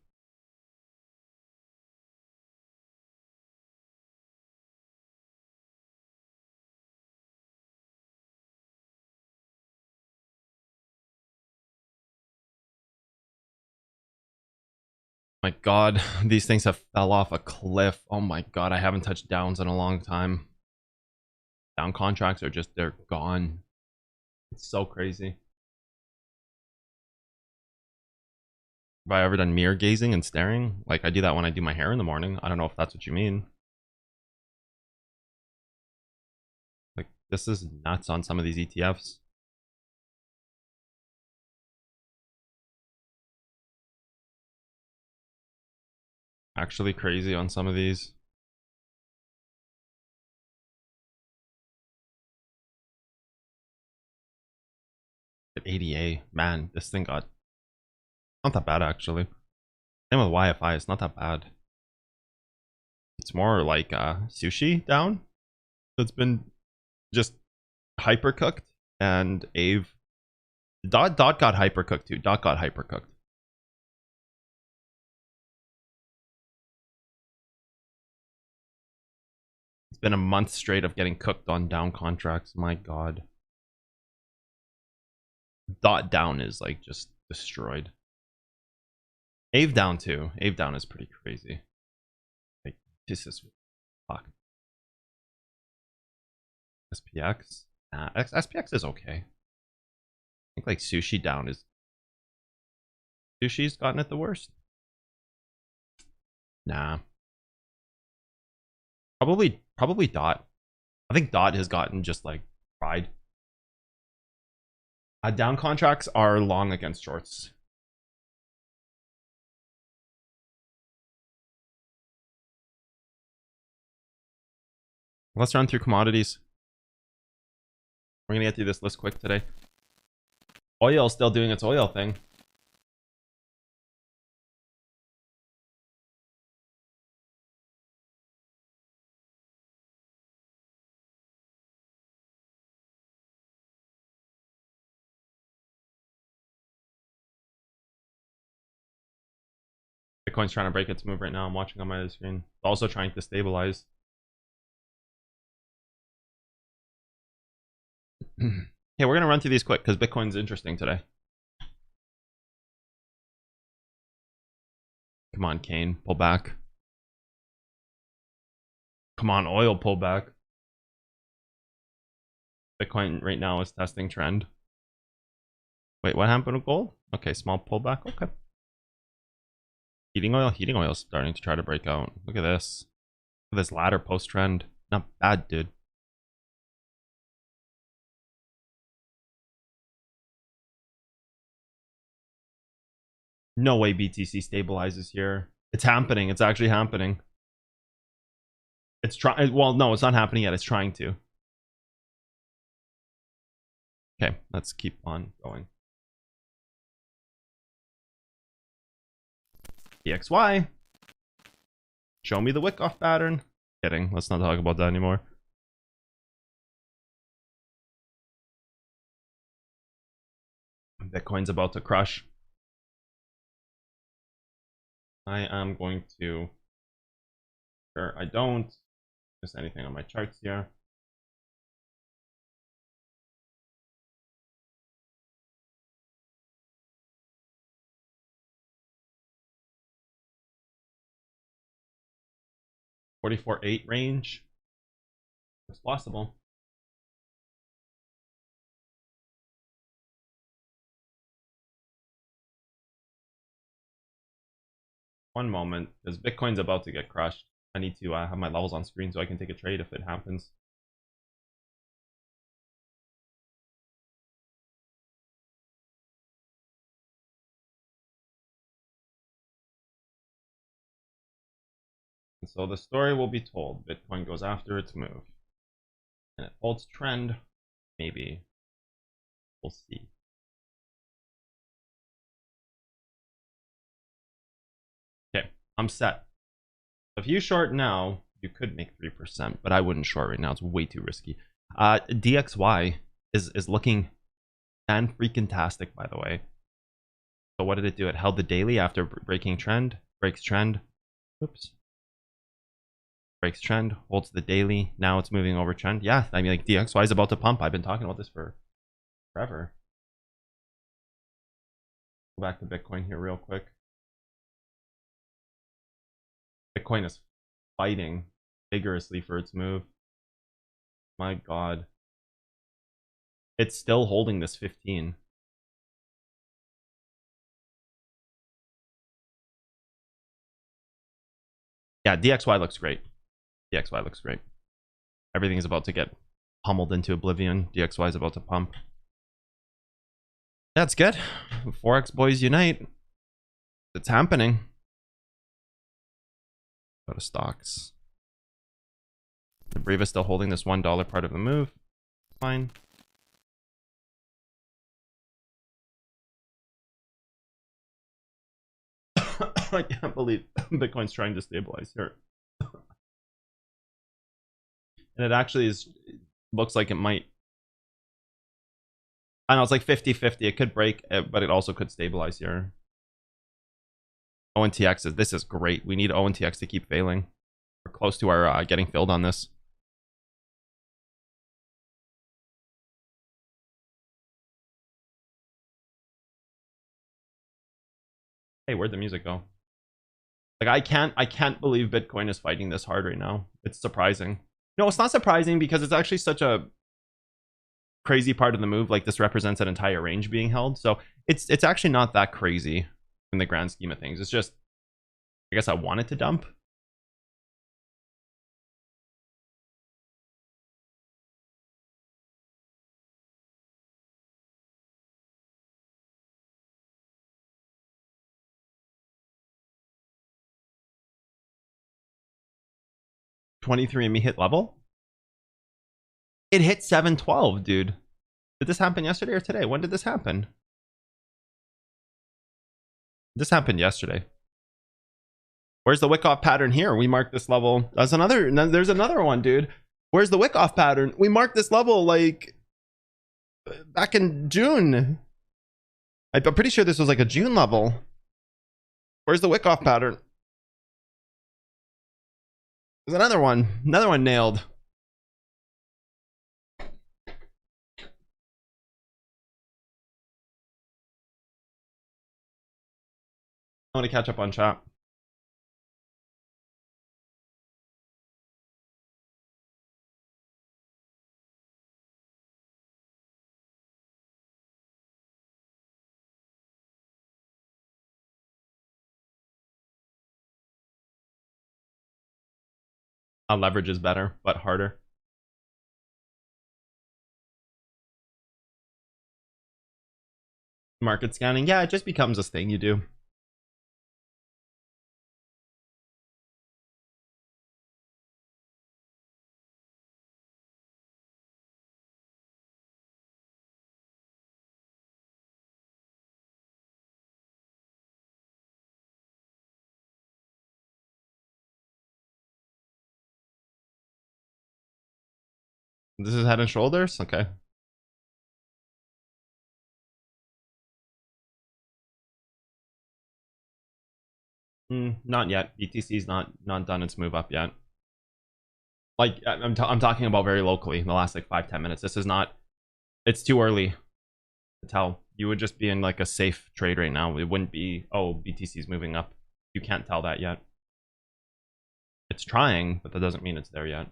My god, these things have fell off a cliff. Oh my god, I haven't touched downs in a long time. Down contracts are just, they're gone. It's so crazy. Have I ever done mirror gazing and staring? Like, I do that when I do my hair in the morning. I don't know if that's what you mean. Like, this is nuts on some of these ETFs. Actually crazy on some of these. At ADA, man, this thing got not that bad actually. Same with YFI, it's not that bad. It's more like sushi down. It's been just hyper cooked, and Ave Dot got hyper cooked too. Dot got hyper cooked. It's been a month straight of getting cooked on down contracts. My god. Dot down is like just destroyed. Ave down too. Ave down is pretty crazy. Like, this is fuck. SPX? Nah, SPX is okay. I think like sushi down is... Sushi's gotten it the worst? Nah. Probably Dot. I think Dot has gotten just like fried. Down contracts are long against shorts. Let's run through commodities. We're gonna get through this list quick today. Oil still doing its oil thing. Bitcoin's trying to break its move right now. I'm watching on my other screen. It's also trying to stabilize. Okay, we're gonna run through these quick because Bitcoin's interesting today. Come on, Kane, pull back. Come on, oil, pull back. Bitcoin right now is testing trend. Wait, what happened with gold? Okay, small pullback. Okay. Heating oil is starting to try to break out. Look at this. Look at this ladder post trend. Not bad, dude. No way BTC stabilizes here. It's happening. It's actually happening. It's trying. Well, no, it's not happening yet. It's trying to. Okay, let's keep on going. DXY. Show me the wick off pattern. Kidding. Let's not talk about that anymore. Bitcoin's about to crush. I am going to. Sure, I don't miss anything on my charts here. $44.8 range. It's possible. One moment, because Bitcoin's about to get crushed. I need to have my levels on screen so I can take a trade if it happens. And so the story will be told. Bitcoin goes after its move. And it holds trend. Maybe. We'll see. Okay, I'm set. If you short now, you could make 3%, but I wouldn't short right now. It's way too risky. DXY is looking fan-freaking-tastic, by the way. So what did it do? It held the daily after breaking trend. Breaks trend. Oops. Breaks trend. Holds the daily. Now it's moving over trend. Yeah, I mean, like, DXY is about to pump. I've been talking about this for forever. Go back to Bitcoin here real quick. Bitcoin is fighting vigorously for its move. My God. It's still holding this 15. Yeah, DXY looks great. DXY looks great. Everything is about to get pummeled into oblivion. DXY is about to pump. That's good. Forex boys unite. It's happening. Go to stocks. The Briva still holding this $1 part of the move. Fine. I can't believe Bitcoin's trying to stabilize here. And it actually looks like it might. I know it's like 50-50. It could break, but it also could stabilize here. ONTX this is great. We need ONTX to keep failing. We're close to our getting filled on this. Hey, where'd the music go? Like, I can't believe Bitcoin is fighting this hard right now. It's surprising. No, it's not surprising because it's actually such a crazy part of the move. Like, this represents an entire range being held. So it's actually not that crazy in the grand scheme of things. It's just, I guess I wanted to dump. $23 hit level. It hit 712, dude. Did this happen yesterday or today? When did this happen? This happened yesterday. Where's the wick off pattern here? We marked this level. There's another one, dude. Where's the wick off pattern? We marked this level like back in June. I'm pretty sure this was like a June level. Where's the wick off pattern? There's another one. Another one nailed. I want to catch up on chat. Leverage is better, but harder. Market scanning, yeah, it just becomes a thing you do. This is head and shoulders? Okay. Not yet. BTC's not done its move up yet. Like I'm talking about very locally in the last like 5-10 minutes. This is not. It's too early to tell. You would just be in like a safe trade right now. It wouldn't be, oh, BTC's moving up. You can't tell that yet. It's trying, but that doesn't mean it's there yet.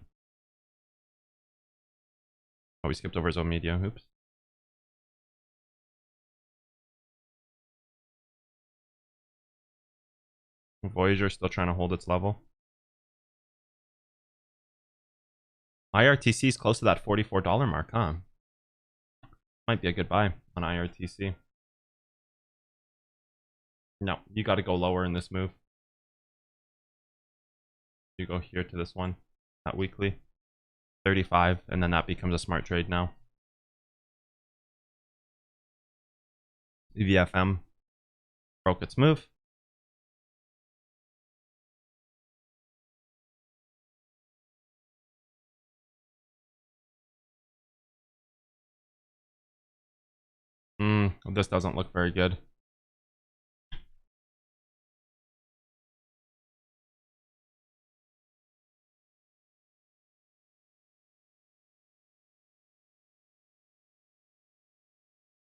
Oh, we skipped over zone media. Oops. Voyager still trying to hold its level. IRTC is close to that $44 mark, huh? Might be a good buy on IRTC. No, you got to go lower in this move. You go here to this one, that weekly. 35, and then that becomes a smart trade now. VFM broke its move. This doesn't look very good.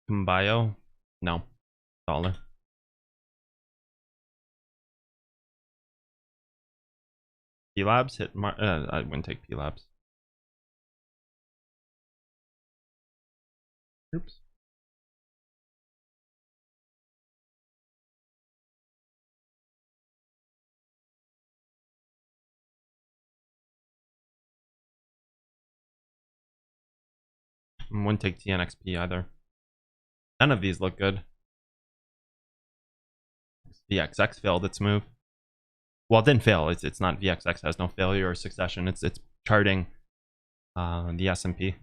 Bio? No. Dollar. P Labs hit I wouldn't take P Labs. Oops. Wouldn't take TNXP either. None of these look good. VXX failed its move. Well, it didn't fail. It's not VXX has no failure or succession. It's charting the S&P.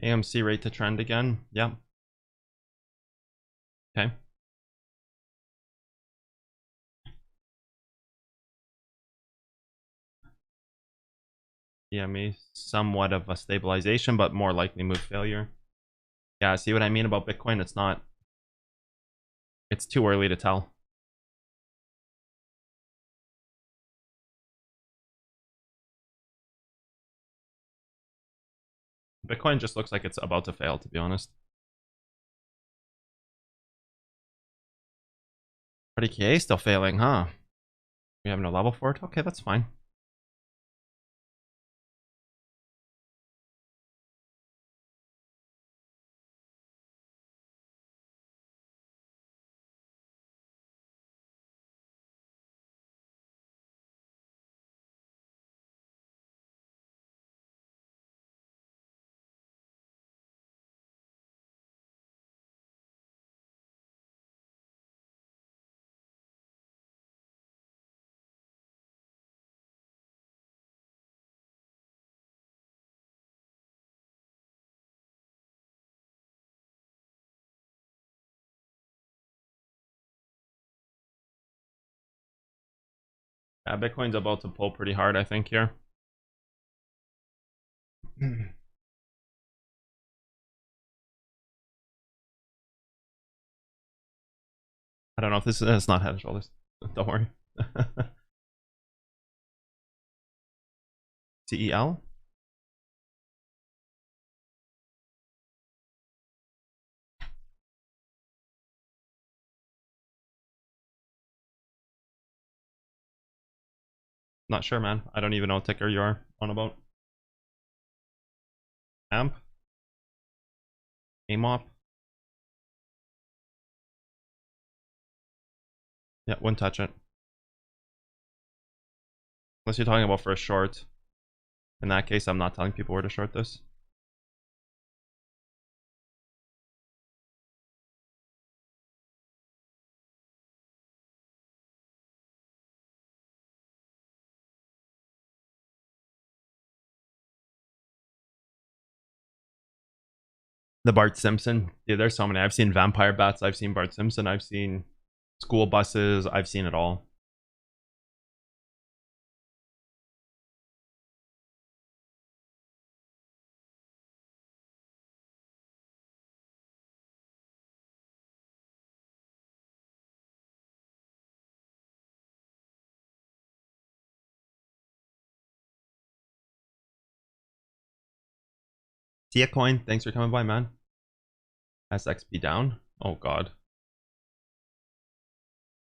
AMC rate to trend again. Yep. Okay. EME, somewhat of a stabilization, but more likely move failure. Yeah, see what I mean about Bitcoin? It's not. It's too early to tell. Bitcoin just looks like it's about to fail, to be honest. 30K still failing, huh? We have no level for it? Okay, that's fine. Bitcoin's about to pull pretty hard, I think, here. I don't know if this is, it's not head and shoulders. Don't worry. TEL? Not sure, man. I don't even know what ticker you are on about. AMP? AMOP? Yeah, wouldn't touch it. Unless you're talking about for a short. In that case, I'm not telling people where to short this. The Bart Simpson. Yeah, there's so many. I've seen vampire bats. I've seen Bart Simpson. I've seen school buses. I've seen it all. Tia Coin, thanks for coming by, man. SXP down. Oh god.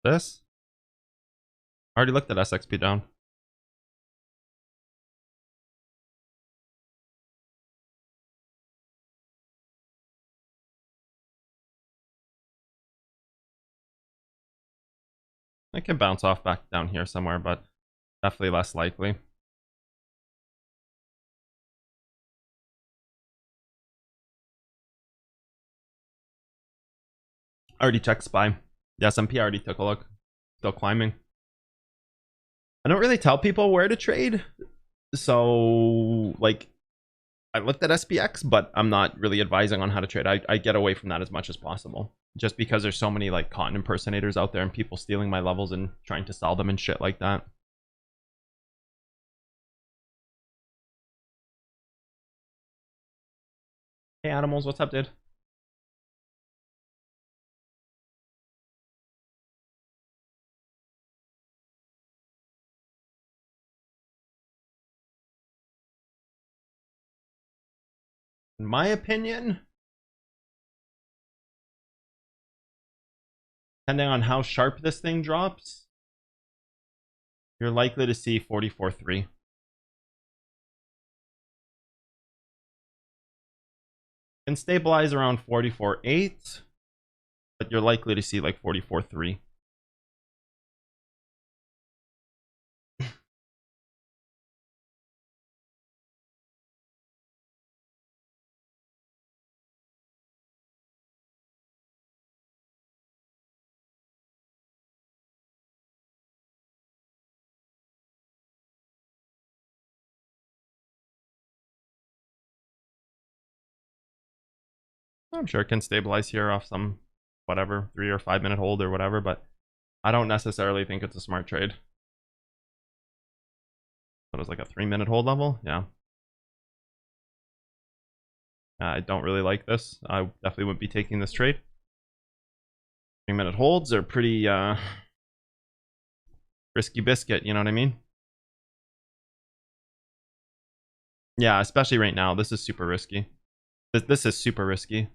This? I already looked at SXP down. It can bounce off back down here somewhere, but definitely less likely. Already checked SPY. The S&P already took a look. Still climbing. I don't really tell people where to trade. So, like, I looked at SPX, but I'm not really advising on how to trade. I get away from that as much as possible. Just because there's so many, like, cotton impersonators out there and people stealing my levels and trying to sell them and shit like that. Hey, Animals, what's up, dude? In my opinion, depending on how sharp this thing drops, you're likely to see 44.3. Can stabilize around 44.8, but you're likely to see like 44.3. I'm sure it can stabilize here off some whatever 3 or 5 minute hold or whatever, but I don't necessarily think it's a smart trade. What is like a 3 minute hold level? Yeah. I don't really like this. I definitely wouldn't be taking this trade. 3 minute holds are pretty risky biscuit, you know what I mean? Yeah, especially right now. This is super risky. This is super risky.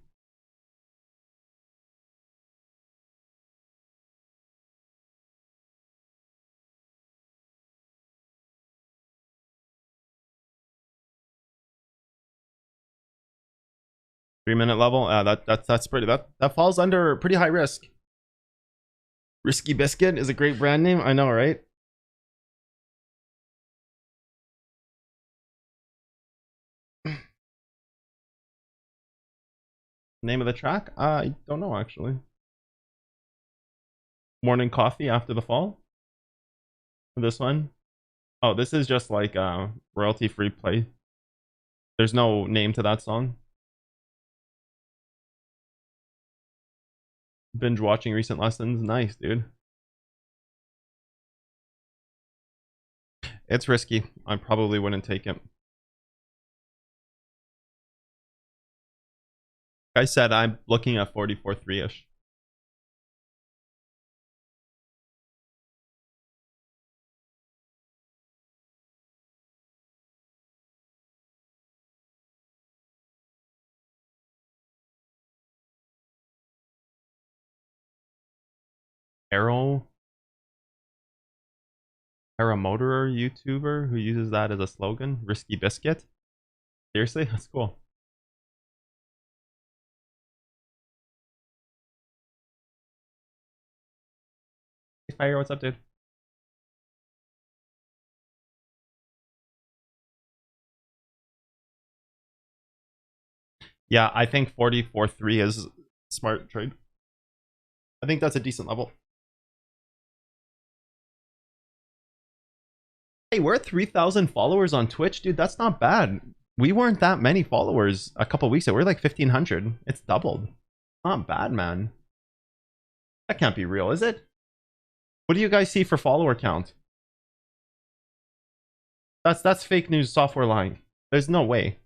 Three-minute level. That's pretty. That falls under pretty high risk. Risky Biscuit is a great brand name. I know, right? Name of the track? I don't know actually. Morning coffee after the fall. This one. Oh, this is just like royalty free play. There's no name to that song. Binge watching recent lessons. Nice, dude. It's risky. I probably wouldn't take it. Like I said, I'm looking at 44.3-ish. Paramotorer YouTuber who uses that as a slogan. Risky biscuit. Seriously, that's cool. Hey Fire, what's up, dude? Yeah, I think 44.3 is smart trade. I think that's a decent level. Hey, we're at 3,000 followers on Twitch, dude. That's not bad. We weren't that many followers a couple weeks ago. We're like 1,500. It's doubled. Not bad, man. That can't be real, is it? What do you guys see for follower count? That's fake news software lying. There's no way.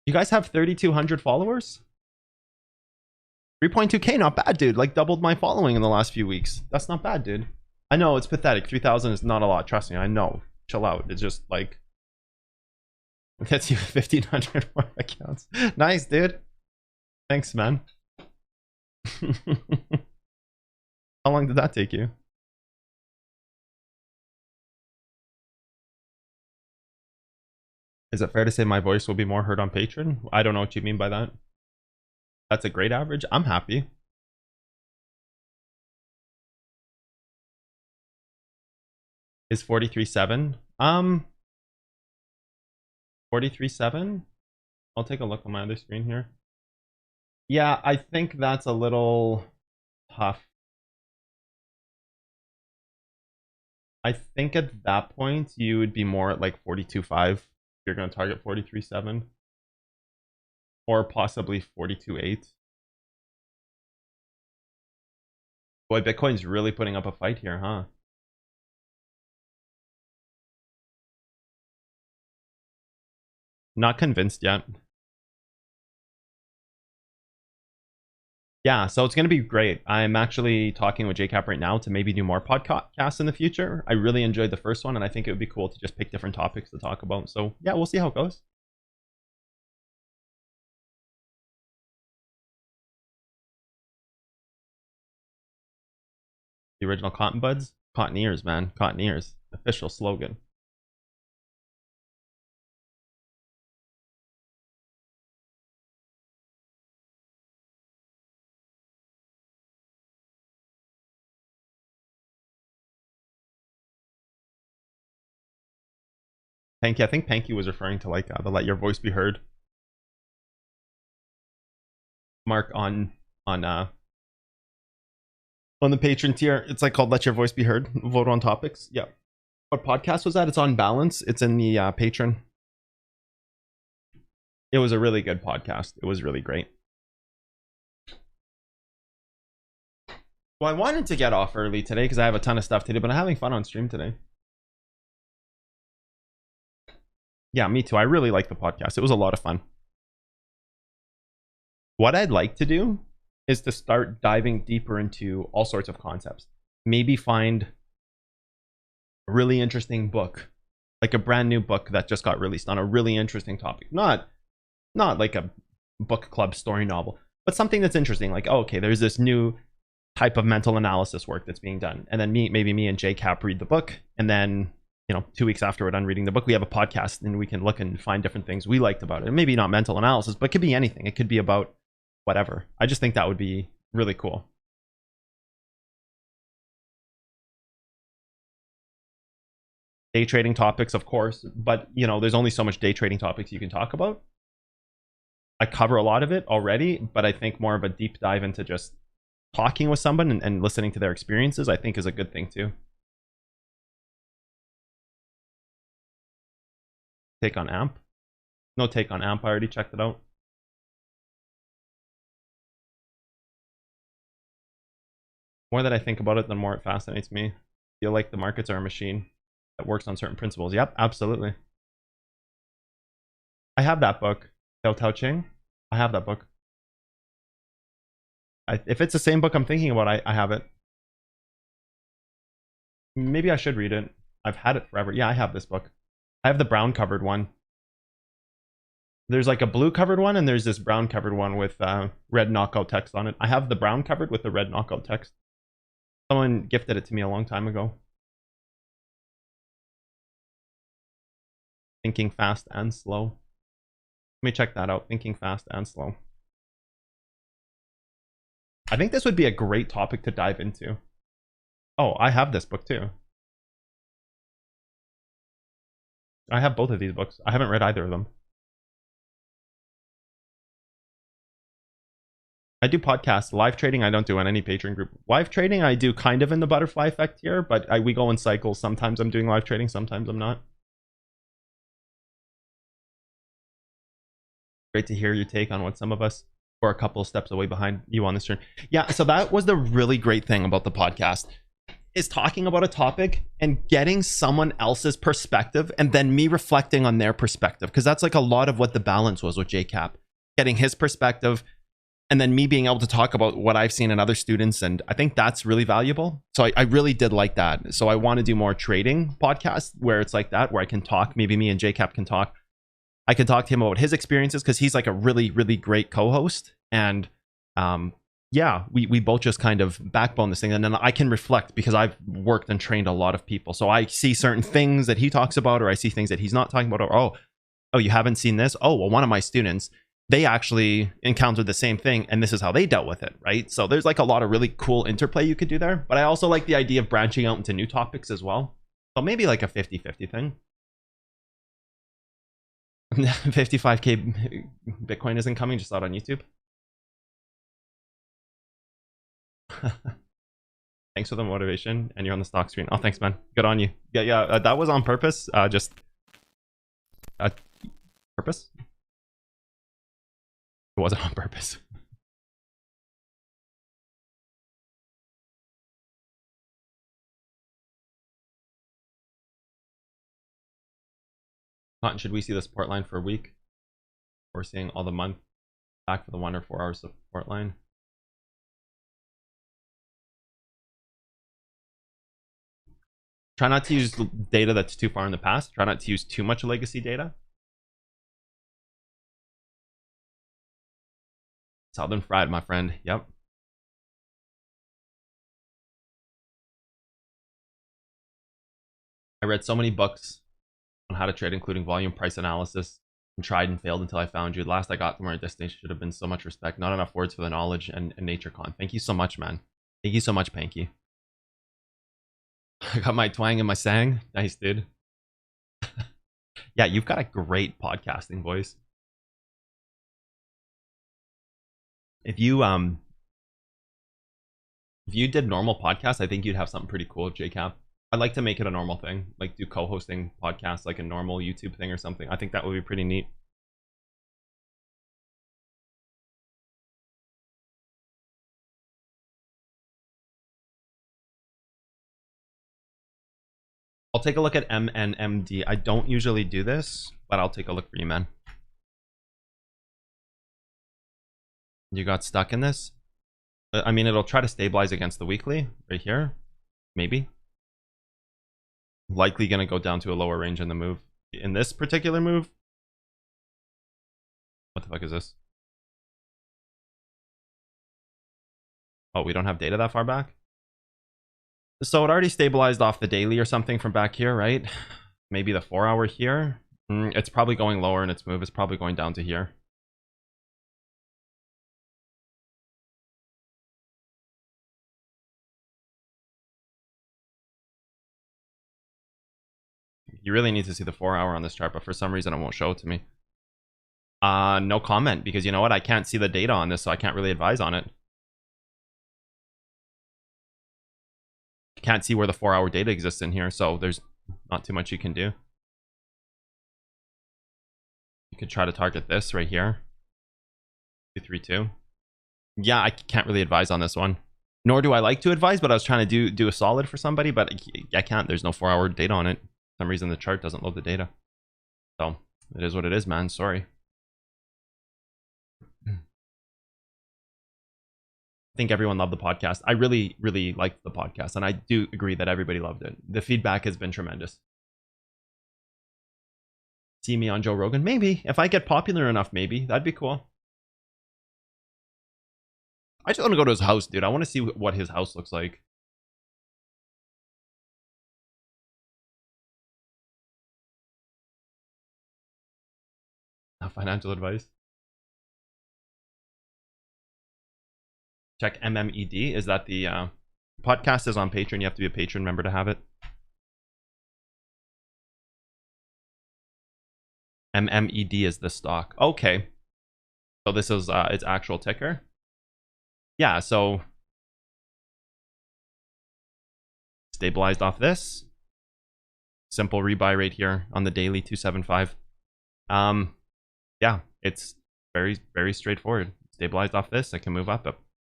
You guys have 3,200 followers? 3.2k, not bad, dude. Like doubled my following in the last few weeks. That's not bad, dude. I know it's pathetic. 3,000 is not a lot. Trust me, I know. Chill out. It's just like it gets you 1,500 more accounts. Nice, dude. Thanks, man. How long did that take you? Is it fair to say my voice will be more heard on Patreon? I don't know what you mean by that. That's a great average. I'm happy. Is 43.7? 43.7? I'll take a look on my other screen here. Yeah, I think that's a little tough. I think at that point you would be more at like 42.5 if you're going to target 43.7 or possibly 42.8. Boy, Bitcoin's really putting up a fight here, huh? Not convinced yet. Yeah, so it's going to be great. I'm actually talking with JCap right now to maybe do more podcasts in the future. I really enjoyed the first one, and I think it would be cool to just pick different topics to talk about. So yeah, we'll see how it goes. The original Cotton Buds? Cotton ears, man. Cotton ears. Official slogan. Panky, I think Panky was referring to like the let your voice be heard mark on the patron tier. It's like called let your voice be heard. Vote on topics. Yeah. What podcast was that? It's on Balance. It's in the patron. It was a really good podcast. It was really great. Well, I wanted to get off early today because I have a ton of stuff to do, but I'm having fun on stream today. Yeah, me too. I really like the podcast. It was a lot of fun. What I'd like to do is to start diving deeper into all sorts of concepts. Maybe find a really interesting book, like a brand new book that just got released on a really interesting topic. Not like a book club story novel, but something that's interesting. Like, oh, okay, there's this new type of mental analysis work that's being done. And then maybe me and JCap read the book, and then 2 weeks after we're done reading the book, we have a podcast and we can look and find different things we liked about it. And maybe not mental analysis, but it could be anything. It could be about whatever. I just think that would be really cool. Day trading topics, of course, but there's only so much day trading topics you can talk about. I cover a lot of it already, but I think more of a deep dive into just talking with someone and listening to their experiences, I think is a good thing too. Take on AMP? No take on AMP, I already checked it out. More that I think about it, the more it fascinates me. I feel like the markets are a machine that works on certain principles. Yep, absolutely. I have that book, Tao Ching. I have that book. If it's the same book I'm thinking about, I have it. Maybe I should read it. I've had it forever. Yeah, I have this book. I have the brown covered one. There's like a blue covered one, and there's this brown covered one with red knockout text on it. I have the brown covered with the red knockout text. Someone gifted it to me a long time ago. Thinking Fast and Slow. Let me check that out. Thinking Fast and Slow. I think this would be a great topic to dive into. Oh, I have this book too. I have both of these books. I haven't read either of them. I do podcasts. Live trading, I don't do on any Patreon group. Live trading, I do kind of in the butterfly effect here, but we go in cycles. Sometimes I'm doing live trading, sometimes I'm not. Great to hear your take on what some of us were a couple of steps away behind you on this turn. Yeah, so that was the really great thing about the podcast, is talking about a topic and getting someone else's perspective and then me reflecting on their perspective, because that's like a lot of what the balance was with JCap, getting his perspective and then me being able to talk about what I've seen in other students. And I think that's really valuable. So I really did like that. So I want to do more trading podcasts where it's like that, where I can talk, maybe me and JCap can talk. I can talk to him about his experiences, because he's like a really, really great co-host. And yeah, we both just kind of backbone this thing. And then I can reflect, because I've worked and trained a lot of people. So I see certain things that he talks about, or I see things that he's not talking about, or oh, you haven't seen this? Oh, well, one of my students, they actually encountered the same thing, and this is how they dealt with it, right? So there's like a lot of really cool interplay you could do there. But I also like the idea of branching out into new topics as well. So maybe like a 50-50 thing. 55k Bitcoin isn't coming, just out on YouTube. Thanks for the motivation, and you're on the stock screen. Oh, thanks, man. Good on you. Yeah, that was on purpose. Just purpose. It wasn't on purpose. Cotton, should we see the support line for a week? We're seeing all the month back for the 1 or 4 hour support line. Try not to use data that's too far in the past. Try not to use too much legacy data. Southern fried, my friend. Yep. I read so many books on how to trade, including volume, price analysis, and tried and failed until I found you. Last I got to where my destination should have been so much respect. Not enough words for the knowledge and nature con. Thank you so much, man. Thank you so much, Panky. I got my twang and my sang. Nice, dude. Yeah, you've got a great podcasting voice. If you did normal podcasts, I think you'd have something pretty cool, JCap. I'd like to make it a normal thing, like do co-hosting podcasts like a normal YouTube thing or something. I think that would be pretty neat. I'll take a look at MNMD. I don't usually do this, but I'll take a look for you, man. You got stuck in this? I mean, it'll try to stabilize against the weekly right here. Maybe. Likely going to go down to a lower range in the move. In this particular move? What the fuck is this? Oh, we don't have data that far back? So it already stabilized off the daily or something from back here, right? Maybe the 4 hour here. It's probably going lower in its move. It's probably going down to here. You really need to see the 4 hour on this chart, but for some reason it won't show it to me. No comment, because you know what? I can't see the data on this, so I can't really advise on it. Can't see where the 4 hour data exists in here, so there's not too much you can do. You could try to target this right here. 232. Yeah, I can't really advise on this one. Nor do I like to advise, but I was trying to do a solid for somebody, but I can't. There's no 4-hour data on it. For some reason the chart doesn't load the data. So it is what it is, man. Sorry. I think everyone loved the podcast. I really, really liked the podcast, and I do agree that everybody loved it. The feedback has been tremendous. See me on Joe Rogan? Maybe. If I get popular enough, maybe. That'd be cool. I just want to go to his house, dude. I want to see what his house looks like. Not financial advice. Check MMED. Is that the podcast is on Patreon? You have to be a patron member to have it. MMED is the stock. Okay. So this is its actual ticker. Yeah, so stabilized off this. Simple rebuy rate here on the daily 275. Yeah, it's very, very straightforward. Stabilized off this, I can move up.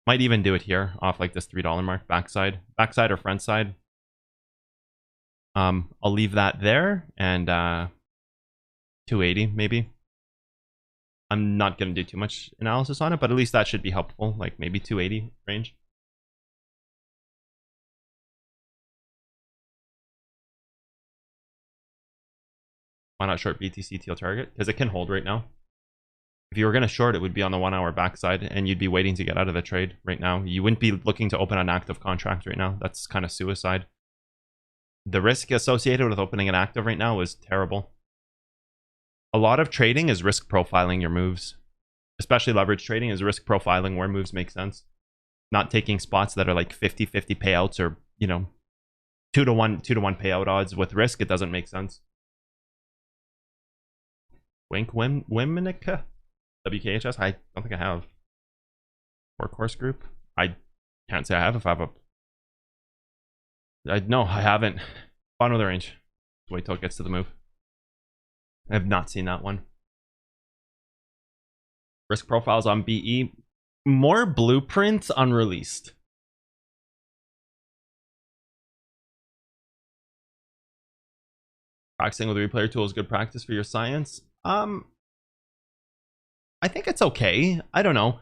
Might even do it here off like this $3 mark, backside or front side. I'll leave that there, and 280 maybe. I'm not going to do too much analysis on it, but at least that should be helpful, like maybe 280 range. Why not short BTC teal target? Because it can hold right now. If you were going to short, it would be on the 1 hour backside, and you'd be waiting to get out of the trade right now. You wouldn't be looking to open an active contract right now. That's kind of suicide. The risk associated with opening an active right now is terrible. A lot of trading is risk profiling your moves. Especially leverage trading is risk profiling where moves make sense. Not taking spots that are like 50-50 payouts or, you know, 2-to-1 payout odds. With risk, it doesn't make sense. Wink Wiminica? WKHS? I don't think I have. Workhorse group? I can't say I have if I have a... No, I haven't. Bottom of the range. Wait till it gets to the move. I have not seen that one. Risk profiles on BE. More blueprints unreleased. Practicing with a replayer tool is good practice for your science. I think it's okay. I don't know.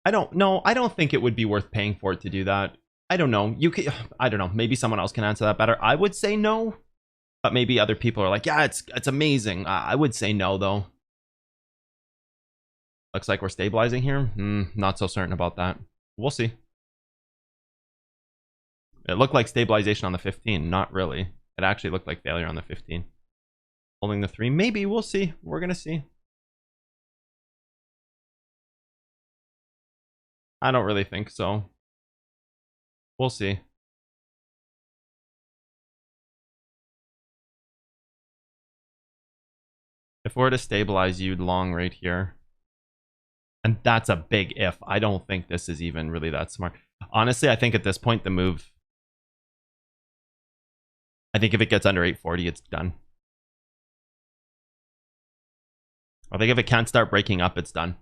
I don't think it would be worth paying for it to do that. I don't know. You could, I don't know. Maybe someone else can answer that better. I would say no. But maybe other people are like, yeah, it's amazing. I would say no, though. Looks like we're stabilizing here. Not so certain about that. We'll see. It looked like stabilization on the 15. Not really. It actually looked like failure on the 15. Holding the 3. Maybe. We'll see. We're going to see. I don't really think so. We'll see. If we're to stabilize, you'd long right here. And that's a big if. I don't think this is even really that smart. Honestly, I think at this point, the move... I think if it gets under 840, it's done. I think if it can't start breaking up, it's done.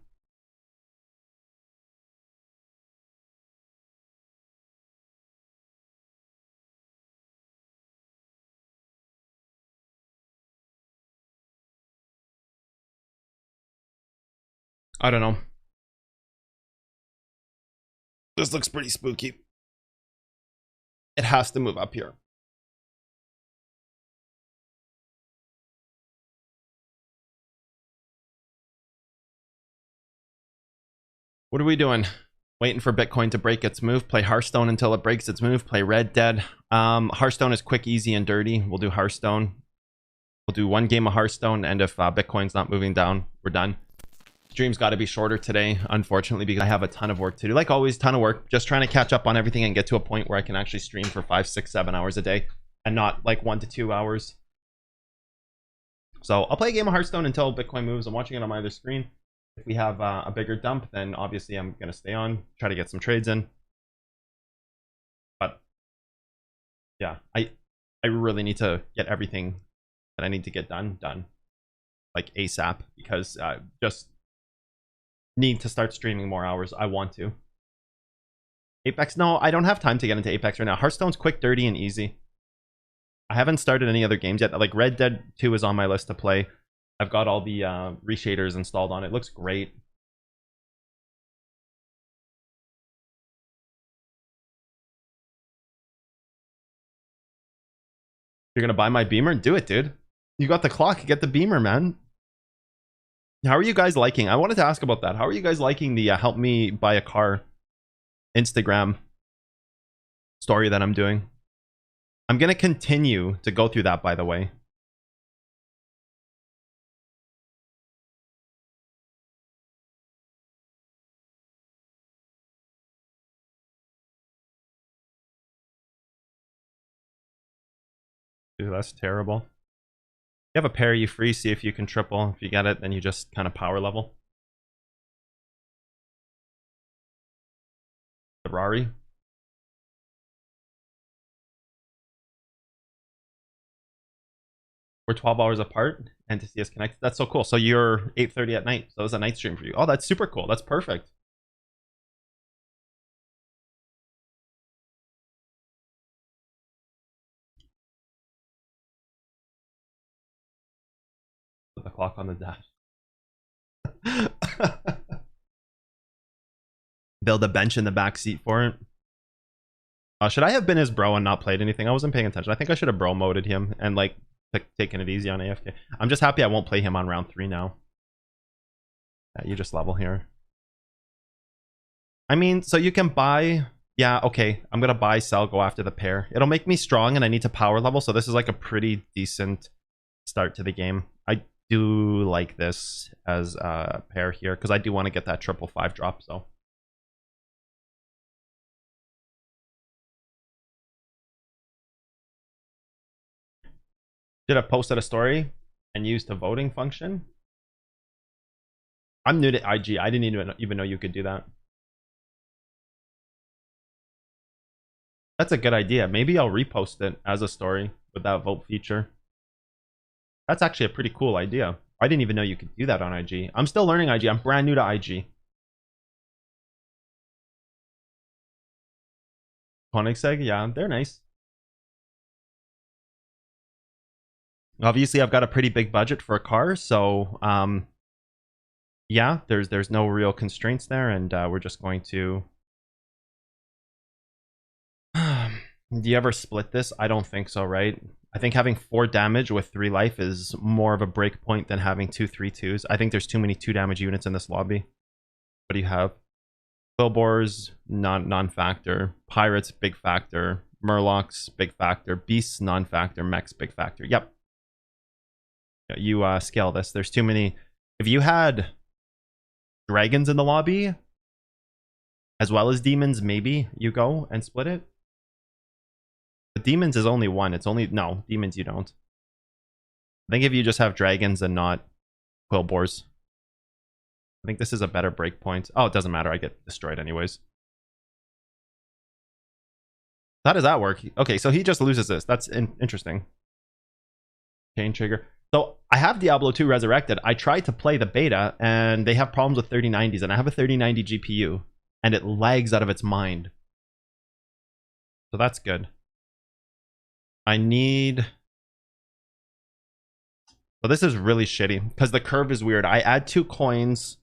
I don't know. This looks pretty spooky. It has to move up here. What are we doing? Waiting for Bitcoin to break its move. Play Hearthstone until it breaks its move. Play Red Dead. Hearthstone is quick, easy, and dirty. We'll do Hearthstone. We'll do one game of Hearthstone, and if Bitcoin's not moving down, we're done. Stream's got to be shorter today, unfortunately, because I have a ton of work to do. Like always, ton of work. Just trying to catch up on everything and get to a point where I can actually stream for 5, 6, 7 hours a day, and not like 1 to 2 hours. So I'll play a game of Hearthstone until Bitcoin moves. I'm watching it on my other screen. If we have a bigger dump, then obviously I'm going to stay on, try to get some trades in. But yeah, I really need to get everything that I need to get done, like ASAP, because just need to start streaming more hours. I want to. Apex? No, I don't have time to get into Apex right now. Hearthstone's quick, dirty, and easy. I haven't started any other games yet. Like Red Dead 2 is on my list to play. I've got all the reshaders installed on it. It looks great. You're gonna buy my Beamer? Do it, dude. You got the clock. Get the Beamer, man. How are you guys liking? I wanted to ask about that. How are you guys liking the help me buy a car Instagram story that I'm doing? I'm gonna continue to go through that, by the way. Dude, that's terrible. You have a pair, you free, see if you can triple. If you get it, then you just kind of power level. Ferrari. We're 12 hours apart and to see us connected. That's so cool. So you're 8:30 at night. So it was a night stream for you. Oh, that's super cool. That's perfect. Put the clock on the dash. Build a bench in the back seat for it. Should I have been his bro and not played anything? I wasn't paying attention. I think I should have bro moded him and like taken it easy on AFK. I'm just happy I won't play him on round 3 now. Yeah, you just level here. I mean, so you can buy. Yeah, okay. I'm gonna buy, sell, go after the pair. It'll make me strong and I need to power level. So this is like a pretty decent start to the game. I do like this as a pair here because I do want to get that 555 drop. So should have posted a story and used the voting function. I'm new to IG. I didn't even know you could do that. That's a good idea. Maybe I'll repost it as a story with that vote feature. That's actually a pretty cool idea. I didn't even know you could do that on IG. I'm still learning IG. I'm brand new to IG. Koenigsegg, yeah, they're nice. Obviously, I've got a pretty big budget for a car, so yeah, there's no real constraints there, and we're just going to. Do you ever split this? I don't think so, right? I think having 4 damage with 3 life is more of a break point than having 2 3/2s. I think there's too many 2 damage units in this lobby. What do you have? Quillbores, non-factor. Pirates, big factor. Murlocs, big factor. Beasts, non-factor. Mechs, big factor. Yep. You scale this. There's too many. If you had dragons in the lobby, as well as demons, maybe you go and split it. But demons is only 1. It's only... No, demons you don't. I think if you just have dragons and not Quillbores. I think this is a better breakpoint. Oh, it doesn't matter. I get destroyed anyways. How does that work? Okay, so he just loses this. That's interesting. Chain trigger. So I have Diablo 2 Resurrected. I tried to play the beta, and they have problems with 3090s, and I have a 3090 GPU, and it lags out of its mind. So that's good. I need... So this is really shitty, because the curve is weird. I add 2 coins,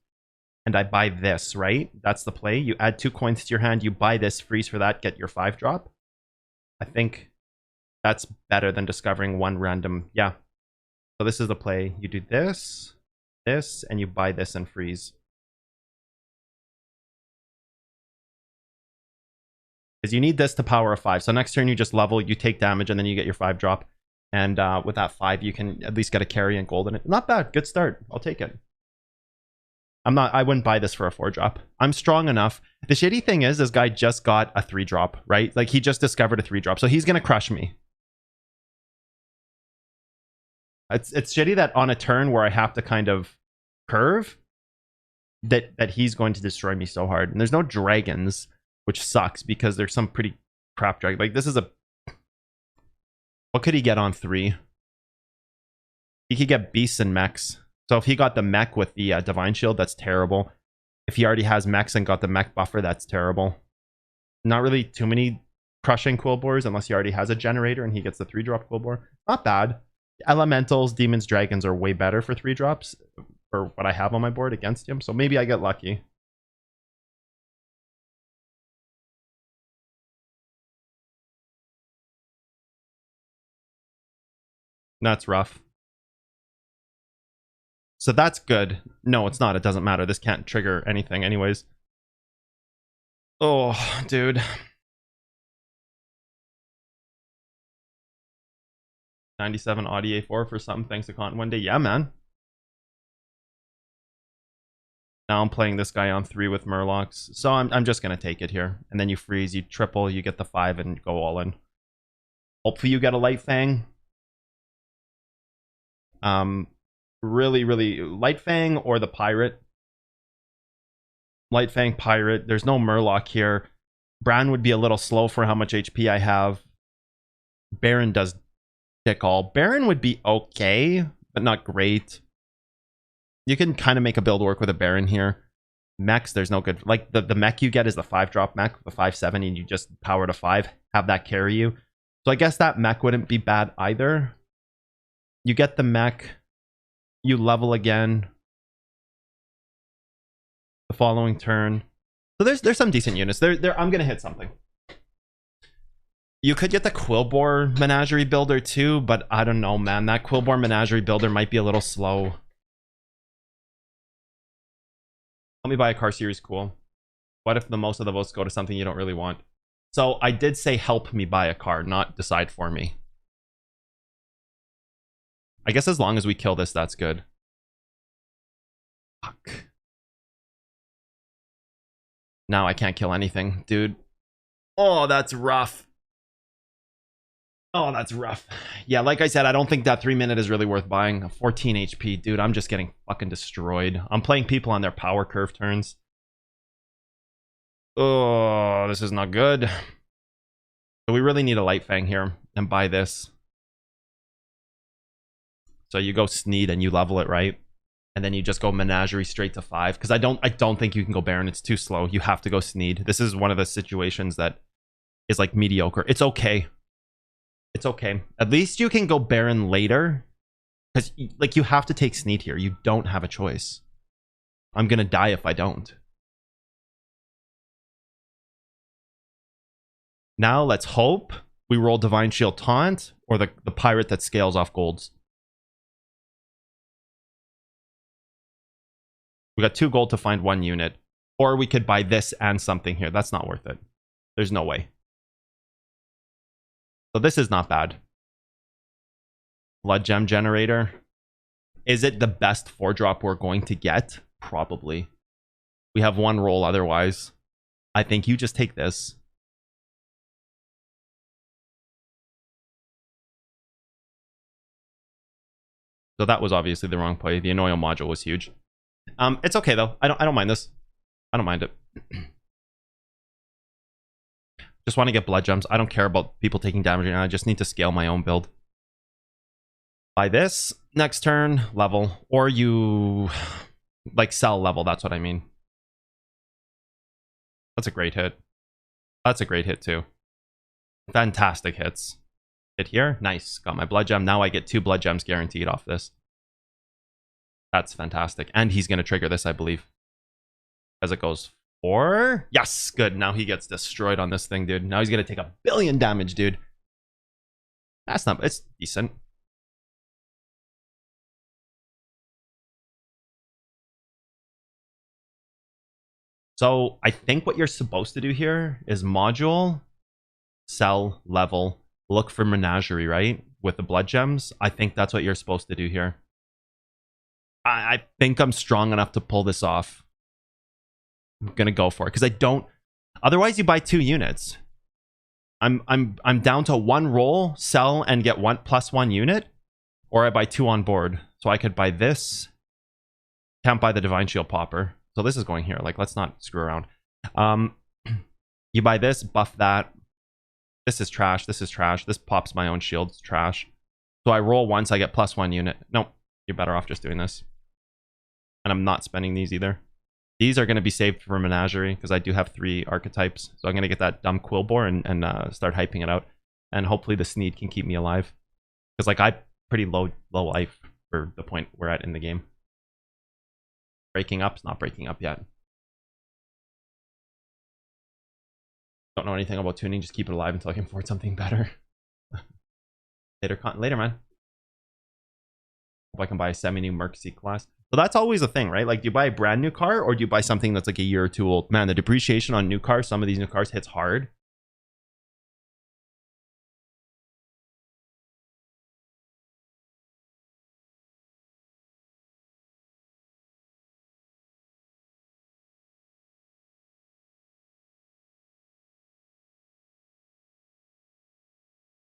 and I buy this, right? That's the play. You add 2 coins to your hand, you buy this, freeze for that, get your 5 drop. I think that's better than discovering 1 random... Yeah. So this is the play. You do this, this, and you buy this and freeze. Because you need this to power a 5. So next turn you just level, you take damage, and then you get your 5 drop. And with that 5, you can at least get a carry and gold in it. Not bad. Good start. I'll take it. I wouldn't buy this for a 4 drop. I'm strong enough. The shitty thing is, this guy just got a 3 drop, right? Like, he just discovered a 3 drop. So he's going to crush me. It's shitty that on a turn where I have to kind of curve, that he's going to destroy me so hard. And there's no dragons, which sucks because there's some pretty crap dragon. Like, this is a... What could he get on 3? He could get beasts and mechs. So if he got the mech with the divine shield, that's terrible. If he already has mechs and got the mech buffer, that's terrible. Not really too many crushing Quillbores unless he already has a generator and he gets the 3-drop Quillbore. Not bad. Elementals, Demons, Dragons are way better for 3-drops for what I have on my board against him. So maybe I get lucky. That's rough. So that's good. No, it's not. It doesn't matter. This can't trigger anything anyways. Oh, dude. 97 Audi A4 for something thanks to Con one day. Yeah, man. Now I'm playing this guy on 3 with Murlocs. So I'm just going to take it here. And then you freeze, you triple, you get the 5 and go all in. Hopefully you get a Light Fang. Really, Light Fang or the Pirate. Light Fang, Pirate. There's no Murloc here. Bran would be a little slow for how much HP I have. Baron does dick all. Baron would be okay, but not great. You can kind of make a build work with a Baron here. Mechs, there's no good. Like, the mech you get is the 5-drop mech, the 5/7, and you just power to 5. Have that carry you. So I guess that mech wouldn't be bad either. You get the mech. You level again. The following turn. So there's some decent units. I'm going to hit something. You could get the Quillbore Menagerie Builder too, but I don't know, man. That Quillbore Menagerie Builder might be a little slow. Let me buy a car series, cool. What if the most of the votes go to something you don't really want? So I did say help me buy a car, not decide for me. I guess as long as we kill this, that's good. Fuck. Now I can't kill anything, dude. Oh, that's rough. Oh, that's rough. Yeah, like I said, I don't think that 3-minute is really worth buying. 14 HP. Dude, I'm just getting fucking destroyed. I'm playing people on their power curve turns. Oh, this is not good. So we really need a Light Fang here and buy this. So you go Sneed and you level it, right? And then you just go Menagerie straight to 5. Because I don't think you can go Baron. It's too slow. You have to go Sneed. This is one of the situations that is like mediocre. It's okay. It's okay. At least you can go Baron later. Because like you have to take Sneed here. You don't have a choice. I'm going to die if I don't. Now let's hope we roll Divine Shield Taunt or the Pirate that scales off golds. We got 2 gold to find 1 unit. Or we could buy this and something here. That's not worth it. There's no way. So this is not bad. Blood Gem Generator. Is it the best 4-drop we're going to get? Probably. We have 1 roll otherwise. I think you just take this. So that was obviously the wrong play. The Annoyal module was huge. It's okay though. I don't mind this. I don't mind it. Just want to get blood gems. I don't care about people taking damage right now. I just need to scale my own build. Buy this. Next turn, level. Or you like sell level. That's what I mean. That's a great hit. That's a great hit too. Fantastic hits. Hit here. Nice. Got my blood gem. Now I get 2 blood gems guaranteed off this. That's fantastic. And he's going to trigger this, I believe. As it goes 4. Yes, good. Now he gets destroyed on this thing, dude. Now he's going to take 1 billion damage, dude. That's not... It's decent. So I think what you're supposed to do here is module, sell, level, look for Menagerie, right? With the blood gems. I think that's what you're supposed to do here. I think I'm strong enough to pull this off. I'm gonna go for it because I don't. Otherwise, you buy 2 units. I'm down to 1 roll, sell, and get +1 unit, or I buy 2 on board. So I could buy this. Can't buy the Divine Shield Popper. So this is going here. Like, let's not screw around. You buy this, buff that. This is trash. This is trash. This pops my own shield. It's trash. So I roll once, I get +1 unit. Nope. You're better off just doing this. And I'm not spending these either. These are going to be saved for Menagerie because I do have 3 archetypes. So I'm going to get that dumb Quillbore and start hyping it out. And hopefully the Sneed can keep me alive. Because like I pretty low life for the point we're at in the game. Breaking up? It's not breaking up yet. Don't know anything about tuning. Just keep it alive until I can afford something better. Later, man. Hope I can buy a semi-new Merc C-Class. So that's always a thing, right? Like, do you buy a brand new car or do you buy something that's like a year or 2 old? Man, the depreciation on new cars, some of these new cars hits hard.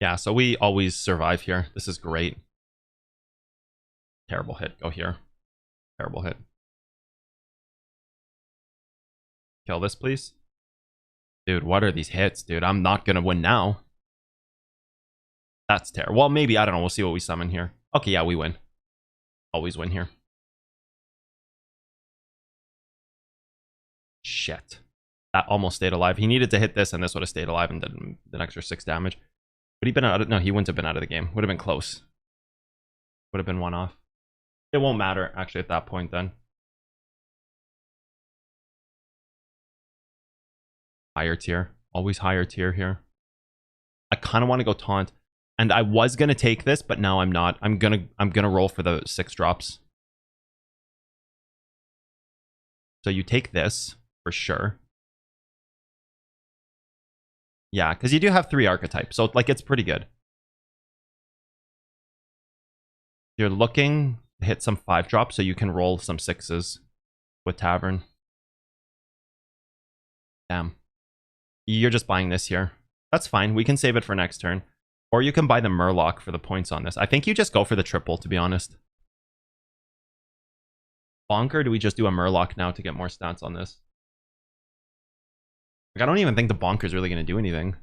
Yeah, so we always survive here. This is great. Terrible hit. Go here. Terrible hit. Kill this, please. Dude, what are these hits, dude? I'm not gonna win now. That's terrible. Well, maybe. I don't know. We'll see what we summon here. Okay, yeah, we win. Always win here. Shit. That almost stayed alive. He needed to hit this, and this would have stayed alive and did an extra 6 damage. Would he been out of... No, he wouldn't have been out of the game. Would have been close. Would have been 1 off. It won't matter, actually, at that point, then. Higher tier. Always higher tier here. I kind of want to go taunt. And I was going to take this, but now I'm not. I'm gonna roll for the 6 drops. So you take this, for sure. Yeah, because you do have 3 archetypes, so like it's pretty good. You're looking to hit some 5 drops, so you can roll some 6s with Tavern. Damn. You're just buying this here. That's fine. We can save it for next turn. Or you can buy the Murloc for the points on this. I think you just go for the triple, to be honest. Bonker, do we just do a Murloc now to get more stats on this? Like, I don't even think the Bonker's really going to do anything.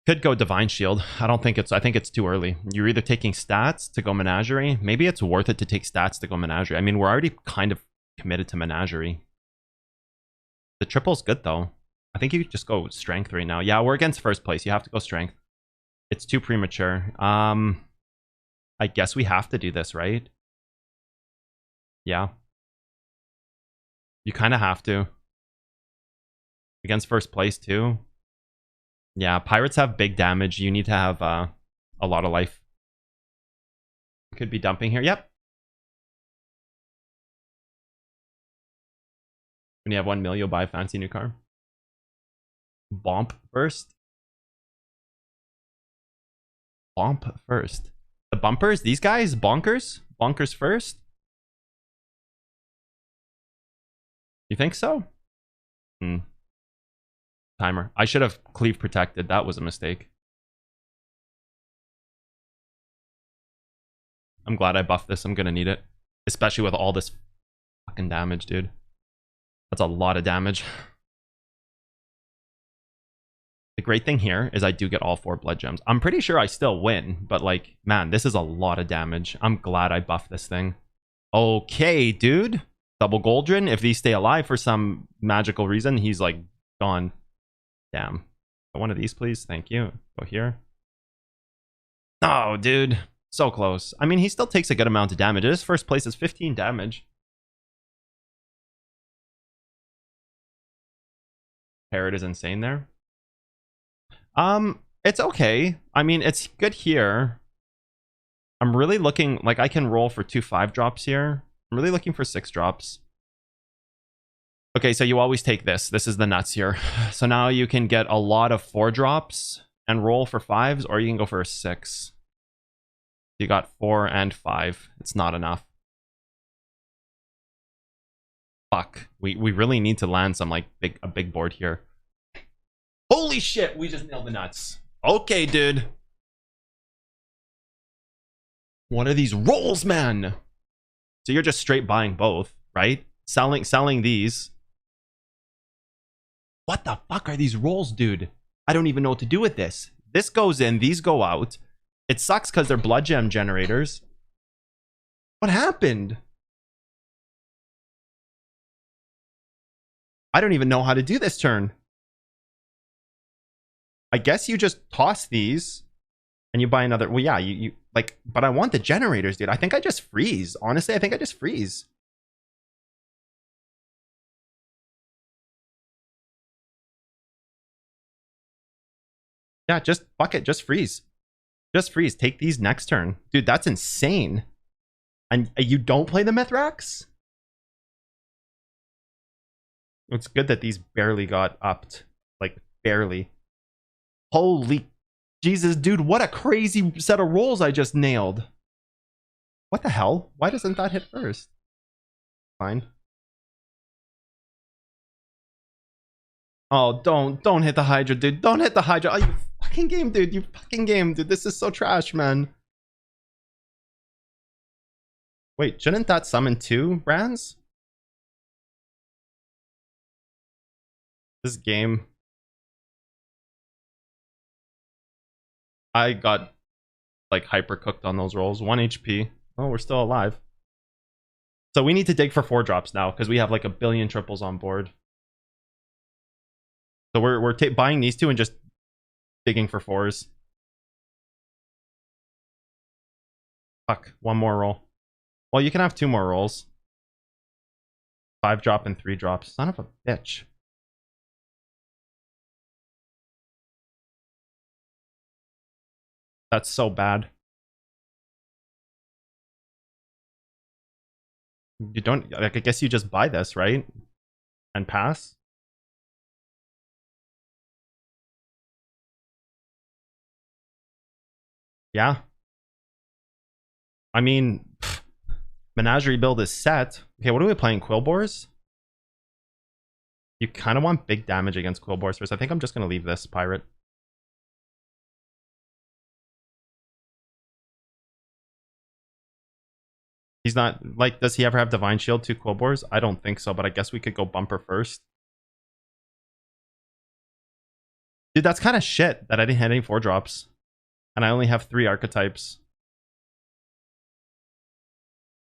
Could go Divine Shield. I think it's too early. You're either taking stats to go Menagerie. Maybe it's worth it to take stats to go Menagerie. I mean, we're already kind of committed to Menagerie. The triple's good, though. I think you just go Strength right now. Yeah, we're against first place. You have to go Strength. It's too premature. I guess we have to do this, right? Yeah. You kind of have to. Against first place, too. Yeah, Pirates have big damage. You need to have a lot of life. Could be dumping here. Yep. When you have 1 mil, you'll buy a fancy new car. Bomp first. Bomp first. The bumpers, these guys, bonkers? Bonkers first? You think so? Timer. I should have cleave protected. That was a mistake. I'm glad I buffed this. I'm gonna need it. Especially with all this fucking damage, dude. That's a lot of damage. The great thing here is I do get all 4 blood gems. I'm pretty sure I still win, but like, man, this is a lot of damage. I'm glad I buffed this thing. Okay, dude. Double Goldrin. If these stay alive for some magical reason, he's like gone. Damn. One of these, please. Thank you. Go here. Oh, dude. So close. I mean, he still takes a good amount of damage. His first place is 15 damage. Parrot is insane there. It's okay. I mean, it's good here. I'm really looking, like, I can roll for 2 5-drops here. I'm really looking for 6 drops. Okay, so you always take this. This is the nuts here. So now you can get a lot of 4-drops and roll for 5s, or you can go for a 6. You got 4 and 5. It's not enough. Fuck. We really need to land some, like, a big board here. Holy shit, we just nailed the nuts. Okay, dude. What are these rolls, man? So you're just straight buying both, right? Selling these. What the fuck are these rolls, dude? I don't even know what to do with this. This goes in, these go out. It sucks because they're blood gem generators. What happened? I don't even know how to do this turn. I guess you just toss these and you buy another. Well, yeah, you like, but I want the generators, dude. I think I just freeze. Honestly, I think I just freeze. Yeah, just fuck it. Just freeze. Just freeze. Take these next turn. Dude, that's insane. And you don't play the Mithrax? It's good that these barely got upped. Like, barely. Holy Jesus, dude, what a crazy set of rolls I just nailed. What the hell? Why doesn't that hit first? Fine. Oh, don't hit the Hydra, dude. Don't hit the Hydra. Oh, you fucking game, dude. You fucking game, dude. This is so trash, man. Wait, shouldn't that summon 2 brands? This game. I got like hyper cooked on those rolls. 1 HP. Oh, we're still alive. So we need to dig for 4 drops now because we have like a billion triples on board. So we're buying these 2 and just digging for 4s. Fuck, 1 more roll. Well, you can have 2 more rolls. 5 drop and 3 drops. Son of a bitch. That's so bad. You don't, like, I guess you just buy this, right? And pass? Yeah. I mean, Menagerie build is set. Okay, what are we playing? Quillbores? You kind of want big damage against Quillbores first. I think I'm just going to leave this pirate. He's not, like, does he ever have Divine Shield 2 Quillbores? I don't think so, but I guess we could go bumper first. Dude, that's kind of shit that I didn't hit any 4 drops. And I only have 3 archetypes.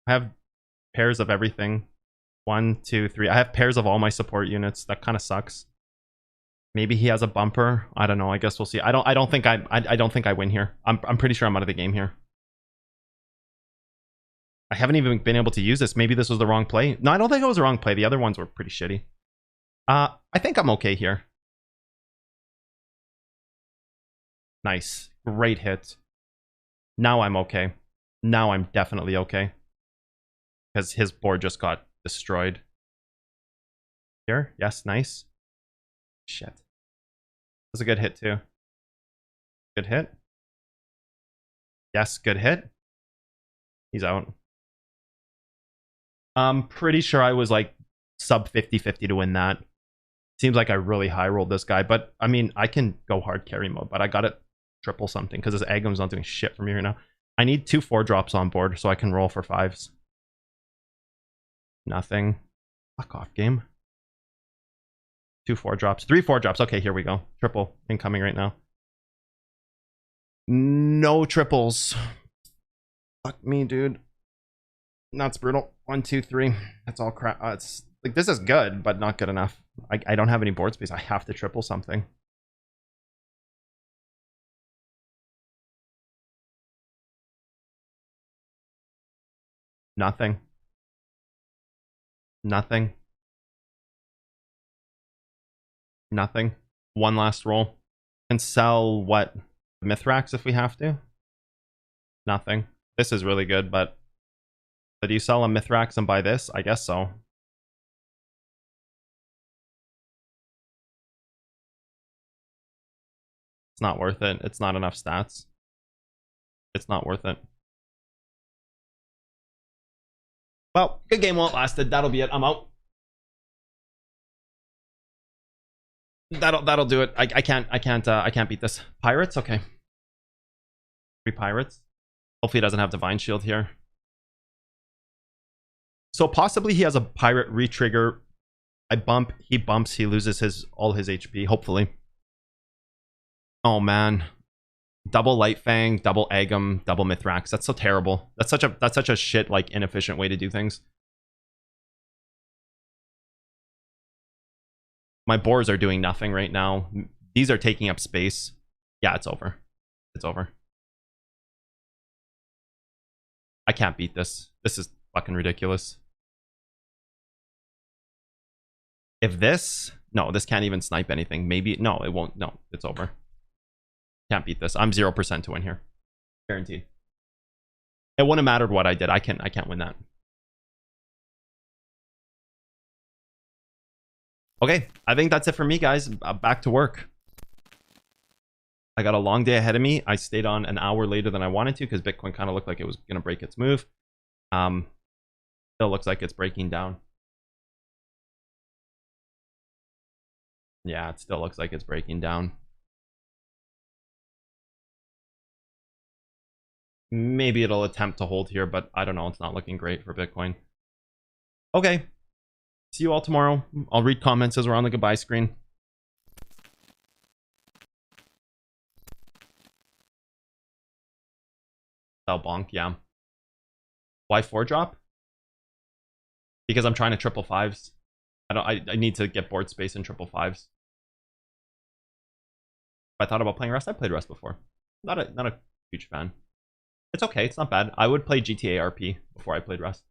I have pairs of everything. 1, 2, 3. I have pairs of all my support units. That kind of sucks. Maybe he has a bumper. I don't know. I guess we'll see. I don't think I win here. I'm pretty sure I'm out of the game here. I haven't even been able to use this. Maybe this was the wrong play. No, I don't think it was the wrong play. The other ones were pretty shitty. I think I'm okay here. Nice. Great hit. Now I'm okay. Now I'm definitely okay. Because his board just got destroyed. Here? Yes, nice. Shit. That was a good hit too. Good hit. Yes, good hit. He's out. I'm pretty sure I was like sub 50-50 to win that. Seems like I really high rolled this guy, but I mean, I can go hard carry mode, but I gotta triple something because this Agum's not doing shit for me right now. I need 2 4 drops on board so I can roll for 5s. Nothing. Fuck off, game. 2 4 drops. 3 4 drops. Okay, here we go. Triple incoming right now. No triples. Fuck me, dude. That's brutal. 1, 2, 3. That's all crap. It's like, this is good, but not good enough. I don't have any board space. I have to triple something. Nothing. Nothing. Nothing. 1 last roll. Can sell what? Mithrax if we have to? Nothing. This is really good, but do you sell a Mithrax and buy this? I guess so. It's not worth it. It's not enough stats. It's not worth it. Well, good game while it lasted. That'll be it. I'm out. That'll do it. I can't beat this. Pirates? Okay. 3 pirates. Hopefully he doesn't have Divine Shield here. So possibly he has a pirate re-trigger. I bump, he bumps, he loses all his HP, hopefully. Oh man. Double Light Fang, double Agum, double Mithrax. That's so terrible. That's such a shit, like, inefficient way to do things. My boars are doing nothing right now. These are taking up space. Yeah, it's over. It's over. I can't beat this. This is fucking ridiculous. If this... No, this can't even snipe anything. Maybe... No, it won't. No, it's over. Can't beat this. I'm 0% to win here. Guaranteed. It wouldn't have mattered what I did. I can't win that. Okay, I think that's it for me, guys. Back to work. I got a long day ahead of me. I stayed on an hour later than I wanted to because Bitcoin kind of looked like it was going to break its move. Still looks like it's breaking down. Yeah, it still looks like it's breaking down. Maybe it'll attempt to hold here, but I don't know. It's not looking great for Bitcoin. Okay. See you all tomorrow. I'll read comments as we're on the goodbye screen. Sell bonk, yeah. Why 4 drop? Because I'm trying to triple fives. I need to get board space in triple fives. If I thought about playing Rust, I played Rust before. Not a huge fan. It's okay, it's not bad. I would play GTA RP before I played Rust.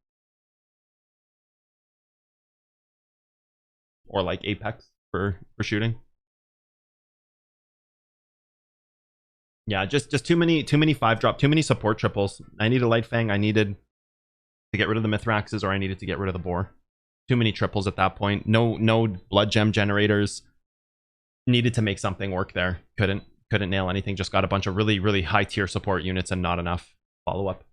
Or like Apex for shooting. Yeah, just too many 5-drop, too many support triples. I need a Light Fang. I needed to get rid of the Mithraxes, or I needed to get rid of the Boar. Too many triples at that point. No blood gem generators. Needed to make something work there. Couldn't nail anything. Just got a bunch of really high tier support units and not enough follow-up.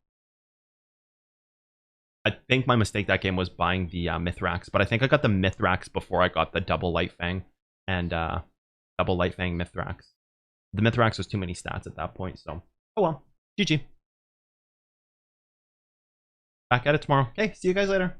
I think my mistake that game was buying the Mithrax, but I think I got the Mithrax before I got the double Light Fang and double Light Fang Mithrax. The Mithrax was too many stats at that point, so oh well. GG. Back at it tomorrow. Okay, see you guys later.